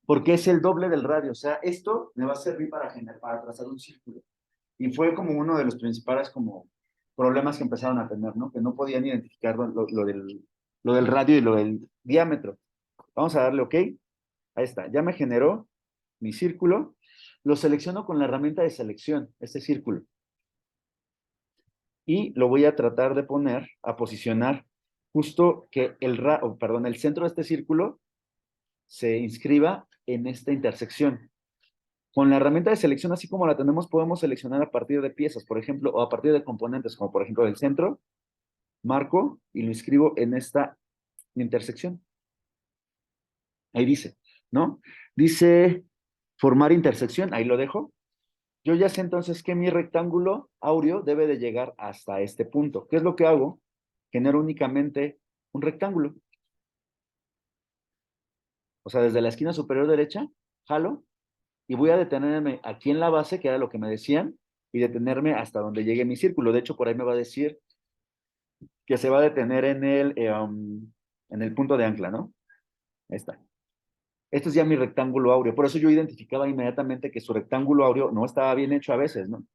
Porque es el doble del radio. O sea, esto me va a servir para trazar un círculo. Y fue como uno de los principales como problemas que empezaron a tener, ¿no? Que no podían identificar lo del radio y lo del diámetro. Vamos a darle OK. Ahí está. Ya me generó mi círculo. Lo selecciono con la herramienta de selección, este círculo. Y lo voy a tratar de poner, a posicionar justo que el centro de este círculo se inscriba en esta intersección. Con la herramienta de selección, así como la tenemos, podemos seleccionar a partir de piezas, por ejemplo, o a partir de componentes, como por ejemplo del centro, marco y lo inscribo en esta intersección. Ahí dice, ¿no? Dice formar intersección, ahí lo dejo. Yo ya sé entonces que mi rectángulo áureo debe de llegar hasta este punto. ¿Qué es lo que hago? Genero únicamente un rectángulo. O sea, desde la esquina superior derecha, jalo y voy a detenerme aquí en la base, que era lo que me decían, y detenerme hasta donde llegue mi círculo. De hecho, por ahí me va a decir que se va a detener en el punto de ancla, ¿no? Ahí está. Este es ya mi rectángulo áureo. Por eso yo identificaba inmediatamente que su rectángulo áureo no estaba bien hecho a veces, ¿no?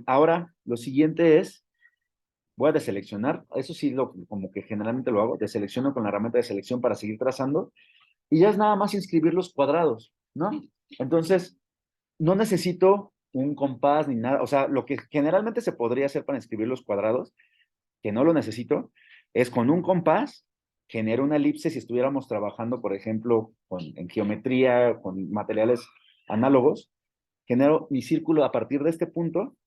Ahora, lo siguiente es, voy a deseleccionar. Eso sí, como que generalmente lo hago. Deselecciono con la herramienta de selección para seguir trazando. Y ya es nada más inscribir los cuadrados, ¿no? Entonces, no necesito un compás ni nada. O sea, lo que generalmente se podría hacer para inscribir los cuadrados, que no lo necesito, es con un compás, genero una elipse si estuviéramos trabajando, por ejemplo, en geometría, con materiales análogos, genero mi círculo a partir de este punto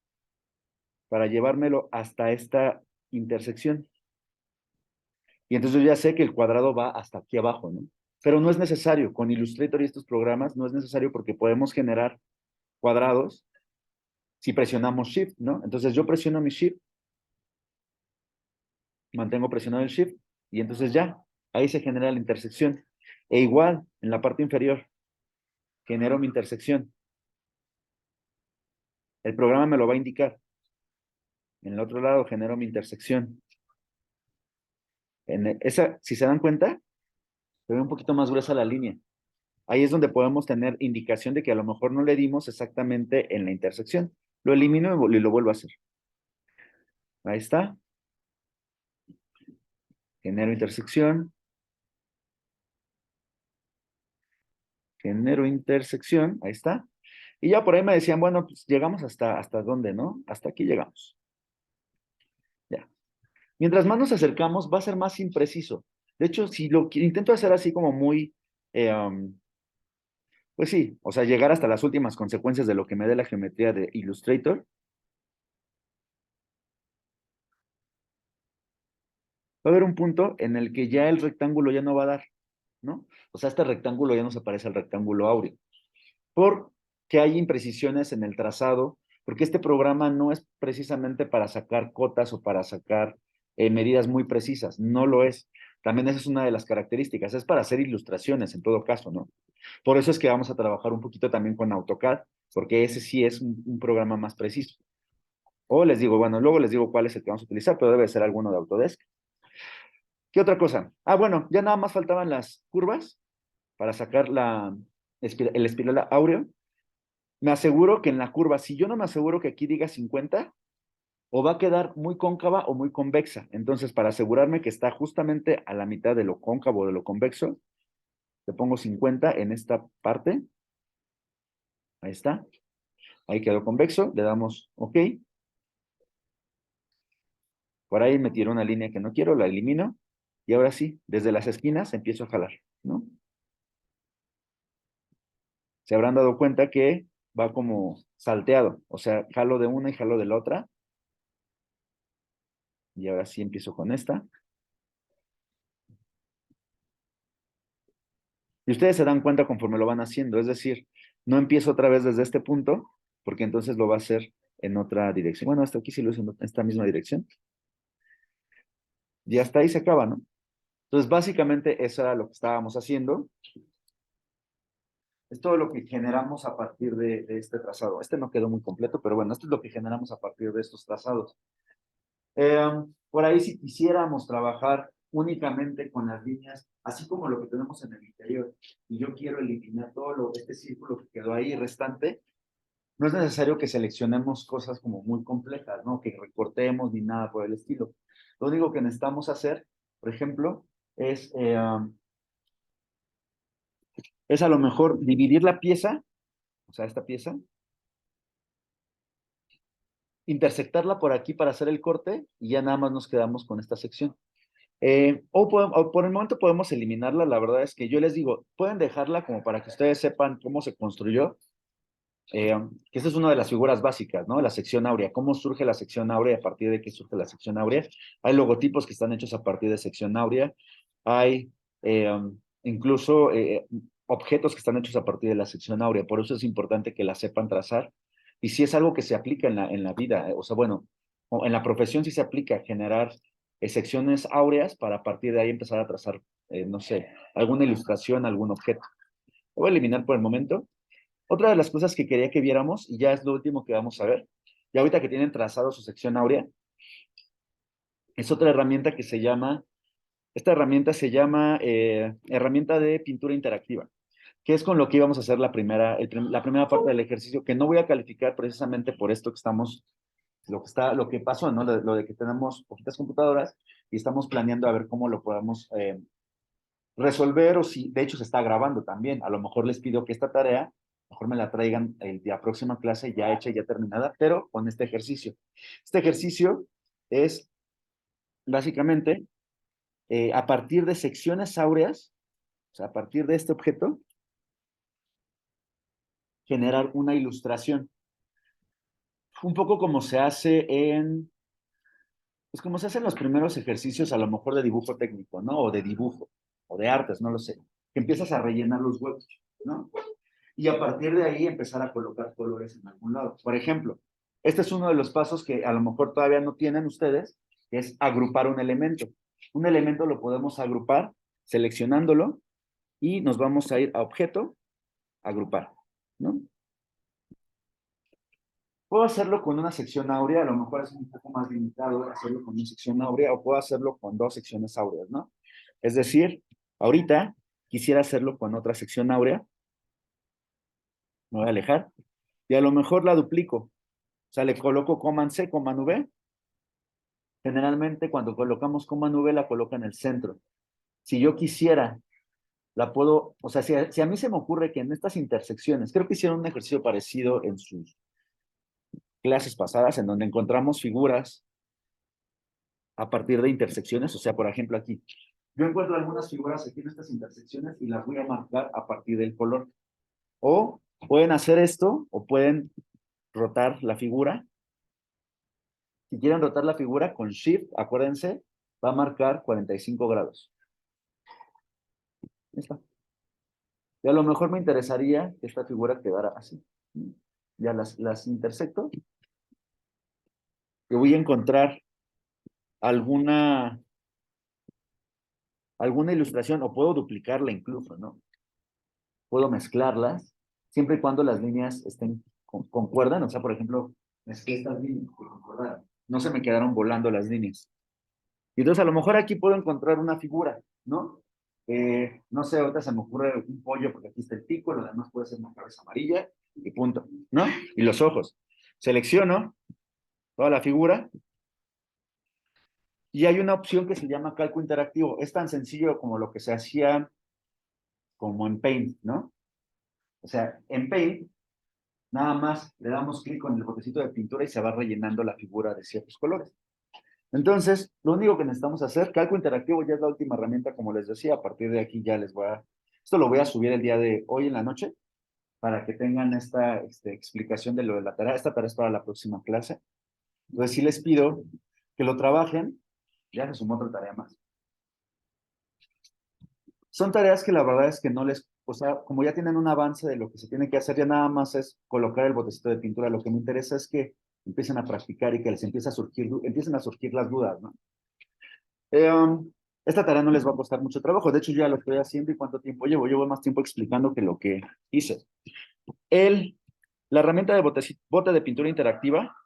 para llevármelo hasta esta intersección. Y entonces yo ya sé que el cuadrado va hasta aquí abajo, ¿no? Pero no es necesario, con Illustrator y estos programas no es necesario porque podemos generar cuadrados si presionamos Shift, ¿no? Entonces yo presiono mi Shift, mantengo presionado el Shift y entonces ya, ahí se genera la intersección. E igual, en la parte inferior, genero mi intersección. El programa me lo va a indicar. En el otro lado genero mi intersección. Si se dan cuenta, se ve un poquito más gruesa la línea. Ahí es donde podemos tener indicación de que a lo mejor no le dimos exactamente en la intersección. Lo elimino y lo vuelvo a hacer. Ahí está. Genero intersección. Genero intersección. Ahí está. Y ya por ahí me decían, bueno, pues llegamos hasta dónde, ¿no? Hasta aquí llegamos. Ya. Mientras más nos acercamos, va a ser más impreciso. De hecho, si intento hacer así como muy, pues sí, o sea, llegar hasta las últimas consecuencias de lo que me dé la geometría de Illustrator, va a haber un punto en el que ya el rectángulo ya no va a dar, ¿no? O sea, este rectángulo ya no se parece al rectángulo áureo, porque hay imprecisiones en el trazado, porque este programa no es precisamente para sacar cotas o para sacar medidas muy precisas, no lo es. También esa es una de las características, es para hacer ilustraciones en todo caso, ¿no? Por eso es que vamos a trabajar un poquito también con AutoCAD, porque ese sí es un programa más preciso. O les digo, bueno, luego les digo cuál es el que vamos a utilizar, pero debe ser alguno de Autodesk. ¿Qué otra cosa? Ah, bueno, ya nada más faltaban las curvas para sacar el espiral áureo. Me aseguro que en la curva, si yo no me aseguro que aquí diga 50, o va a quedar muy cóncava o muy convexa. Entonces, para asegurarme que está justamente a la mitad de lo cóncavo o de lo convexo, le pongo 50 en esta parte. Ahí está. Ahí quedó convexo. Le damos OK. Por ahí me tiró una línea que no quiero, la elimino. Y ahora sí, desde las esquinas empiezo a jalar, ¿no? Se habrán dado cuenta que va como salteado. O sea, jalo de una y jalo de la otra. Y ahora sí empiezo con esta. Y ustedes se dan cuenta conforme lo van haciendo. Es decir, no empiezo otra vez desde este punto, porque entonces lo va a hacer en otra dirección. Bueno, hasta aquí sí lo hice en esta misma dirección. Y hasta ahí se acaba, ¿no? Entonces, básicamente, eso era lo que estábamos haciendo. Es todo lo que generamos a partir de este trazado. Este no quedó muy completo, pero bueno, esto es lo que generamos a partir de estos trazados. Por ahí, si quisiéramos trabajar únicamente con las líneas, así como lo que tenemos en el interior, y yo quiero eliminar este círculo que quedó ahí restante, no es necesario que seleccionemos cosas como muy complejas, ¿no? Que recortemos ni nada por el estilo. Lo único que necesitamos hacer, por ejemplo, es a lo mejor dividir la pieza, o sea, esta pieza, intersectarla por aquí para hacer el corte y ya nada más nos quedamos con esta sección. O por el momento podemos eliminarla, la verdad es que yo les digo, pueden dejarla como para que ustedes sepan cómo se construyó, que esa es una de las figuras básicas, ¿no? La sección áurea. ¿Cómo surge la sección áurea? ¿A partir de qué surge la sección áurea? Hay logotipos que están hechos a partir de sección áurea. Hay incluso objetos que están hechos a partir de la sección áurea. Por eso es importante que la sepan trazar. Y si es algo que se aplica en la vida, o sea, bueno, en la profesión sí se aplica generar secciones áureas para a partir de ahí empezar a trazar, no sé, alguna ilustración, algún objeto. Lo voy a eliminar por el momento. Otra de las cosas que quería que viéramos, y ya es lo último que vamos a ver, y ahorita que tienen trazado su sección áurea, es otra herramienta que se llama, esta herramienta se llama herramienta de pintura interactiva, que es con lo que íbamos a hacer la primera parte del ejercicio, que no voy a calificar precisamente por esto que estamos, lo que pasó, ¿no? Lo de que tenemos poquitas computadoras y estamos planeando a ver cómo lo podemos resolver o si, de hecho, se está grabando también. A lo mejor les pido que esta tarea, mejor me la traigan el día próxima clase ya hecha, ya terminada, pero con este ejercicio. Este ejercicio es básicamente a partir de secciones áureas, o sea, a partir de este objeto, generar una ilustración. Un poco como se hace pues como se hacen los primeros ejercicios a lo mejor de dibujo técnico, ¿no? O de dibujo, o de artes, no lo sé. Que empiezas a rellenar los huecos, ¿no? Y a partir de ahí empezar a colocar colores en algún lado. Por ejemplo, este es uno de los pasos que a lo mejor todavía no tienen ustedes, que es agrupar un elemento. Un elemento lo podemos agrupar seleccionándolo y nos vamos a ir a objeto, agrupar, ¿no? Puedo hacerlo con una sección áurea, a lo mejor es un poco más limitado hacerlo con una sección áurea o puedo hacerlo con dos secciones áureas, ¿no? Es decir, ahorita quisiera hacerlo con otra sección áurea, me voy a alejar y a lo mejor la duplico. O sea, le coloco Command C, Command V. Generalmente cuando colocamos Command V la coloca en el centro. Si yo quisiera, la puedo, o sea, si a mí se me ocurre que en estas intersecciones, creo que hicieron un ejercicio parecido en sus clases pasadas, en donde encontramos figuras a partir de intersecciones, o sea, por ejemplo aquí, Yo encuentro algunas figuras aquí en estas intersecciones y las voy a marcar a partir del color. O pueden hacer esto, o pueden rotar la figura. Si quieren rotar la figura con Shift, acuérdense, va a marcar 45 grados. Ahí está. Y a lo mejor me interesaría que esta figura quedara así. Ya las intersecto. Y voy a encontrar alguna ilustración, o puedo duplicarla incluso, ¿no? Puedo mezclarlas, siempre y cuando las líneas estén concuerdan. O sea, por ejemplo, mezclé estas líneas que concordaran. No se me quedaron volando las líneas. Y entonces a lo mejor aquí puedo encontrar una figura, ¿no? No sé, ahorita se me ocurre un pollo porque aquí está el pico, lo demás puede ser una cabeza amarilla y punto, ¿no? Y los ojos. Selecciono toda la figura y hay una opción que se llama calco interactivo. Es tan sencillo como lo que se hacía como en Paint, ¿no? O sea, en Paint nada más le damos clic con el botecito de pintura y se va rellenando la figura de ciertos colores. Entonces, lo único que necesitamos hacer, calco interactivo ya es la última herramienta, como les decía. A partir de aquí ya les voy a... Esto lo voy a subir el día de hoy en la noche para que tengan esta explicación de lo de la tarea. Esta tarea es para la próxima clase. Entonces, sí les pido que lo trabajen. Ya se sumó otra tarea más. Son tareas que la verdad es que no les... O sea, como ya tienen un avance de lo que se tiene que hacer, ya nada más es colocar el botecito de pintura. Lo que me interesa es que empiecen a practicar y que les empiecen a surgir las dudas, ¿no? Esta tarea no les va a costar mucho trabajo. De hecho, yo ya lo estoy haciendo. ¿Y cuánto tiempo llevo? Llevo más tiempo explicando que lo que hice. La herramienta de bote de pintura interactiva,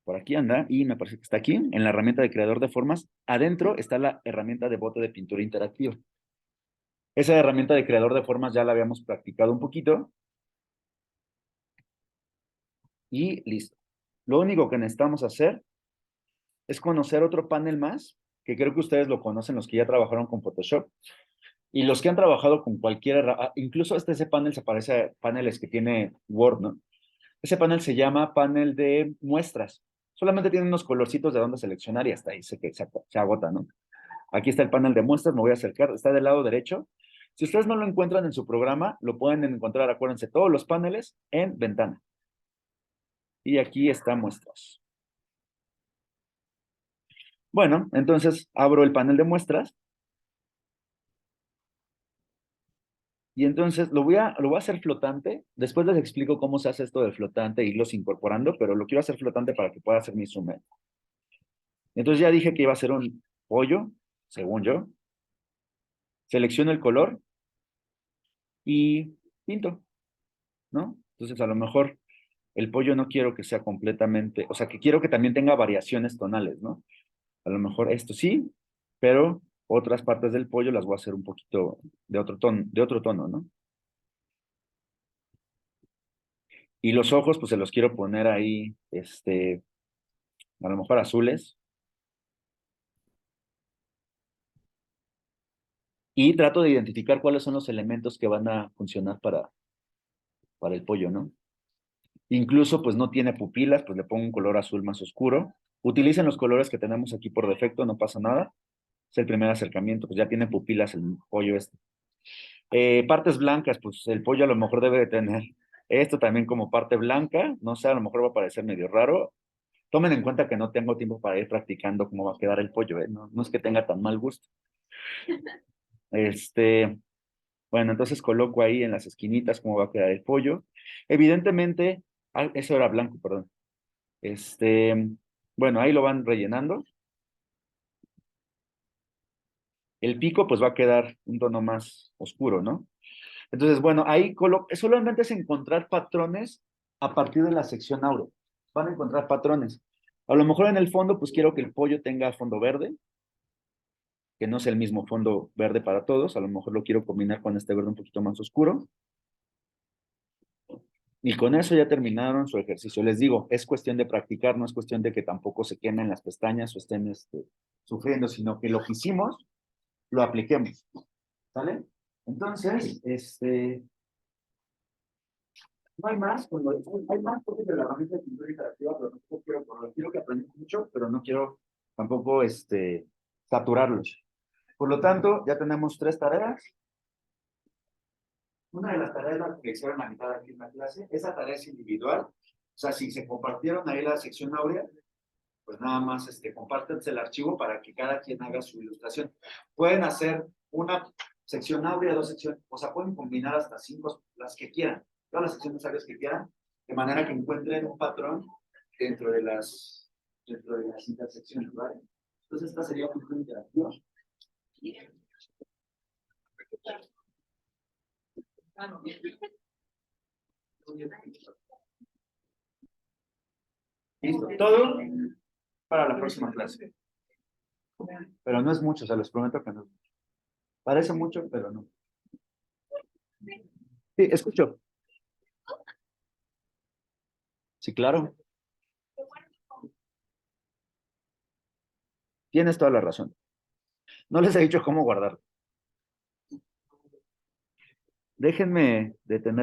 por aquí anda, y me parece que está aquí, en la herramienta de creador de formas. Adentro está la herramienta de bote de pintura interactiva. Esa herramienta de creador de formas ya la habíamos practicado un poquito. Y listo. Lo único que necesitamos hacer es conocer otro panel más, que creo que ustedes lo conocen, los que ya trabajaron con Photoshop. Y los que han trabajado con cualquier, incluso ese panel se parece a paneles que tiene Word, ¿no? Ese panel se llama panel de muestras. Solamente tiene unos colorcitos de dónde seleccionar y hasta ahí se agota, ¿no? Aquí está el panel de muestras, me voy a acercar, está del lado derecho. Si ustedes no lo encuentran en su programa, lo pueden encontrar, acuérdense, todos los paneles en ventana. Y aquí está muestras. Bueno, entonces abro el panel de muestras. Y entonces lo voy a hacer flotante. Después les explico cómo se hace esto del flotante e irlos incorporando, pero lo quiero hacer flotante para que pueda hacer mi zoom in. Entonces ya dije que iba a ser un pollo, según yo. Selecciono el color y pinto, ¿no? Entonces a lo mejor el pollo no quiero que sea completamente, o sea, que quiero que también tenga variaciones tonales, ¿no? A lo mejor esto sí, pero otras partes del pollo las voy a hacer un poquito de otro tono, ¿no? Y los ojos, pues se los quiero poner ahí, a lo mejor azules. Y trato de identificar cuáles son los elementos que van a funcionar para el pollo, ¿no? Incluso, pues no tiene pupilas, pues le pongo un color azul más oscuro. Utilicen los colores que tenemos aquí por defecto, no pasa nada. Es el primer acercamiento, pues ya tiene pupilas el pollo este. Partes blancas, pues el pollo a lo mejor debe de tener esto también como parte blanca. No sé, a lo mejor va a parecer medio raro. Tomen en cuenta que no tengo tiempo para ir practicando cómo va a quedar el pollo, ¿eh? No, no es que tenga tan mal gusto. Bueno, entonces coloco ahí en las esquinitas cómo va a quedar el pollo. Evidentemente, eso era blanco, perdón. Bueno, ahí lo van rellenando. El pico pues va a quedar un tono más oscuro, ¿no? Entonces, bueno, ahí solamente es encontrar patrones a partir de la sección Auro. Van a encontrar patrones. A lo mejor en el fondo, pues quiero que el pollo tenga fondo verde, que no sea el mismo fondo verde para todos. A lo mejor lo quiero combinar con este verde un poquito más oscuro. Y con eso ya terminaron su ejercicio. Les digo, es cuestión de practicar, no es cuestión de que tampoco se quemen las pestañas o estén sufriendo, sino que lo que hicimos, lo apliquemos. ¿Sale? Entonces, no hay más, hay más cosas de la herramienta de pintura interactiva, pero tampoco quiero que aprendan mucho, pero no quiero tampoco saturarlos. Por lo tanto, ya tenemos 3 tareas. Una de las tareas la que hicieron la mitad aquí en la clase, esa tarea es individual. O sea, si se compartieron ahí la sección áurea, pues nada más compártanse el archivo para que cada quien haga su ilustración. Pueden hacer una sección áurea, 2 secciones, o sea, pueden combinar hasta 5, las que quieran, todas las secciones áureas que quieran, de manera que encuentren un patrón dentro de las intersecciones, ¿vale? Entonces, esta sería un punto interactivo. Listo, todo para la próxima clase. Pero no es mucho, se los prometo que no. Parece mucho, pero no. Sí, escucho. Sí, claro. Tienes toda la razón. No les he dicho cómo guardar. Déjenme detener.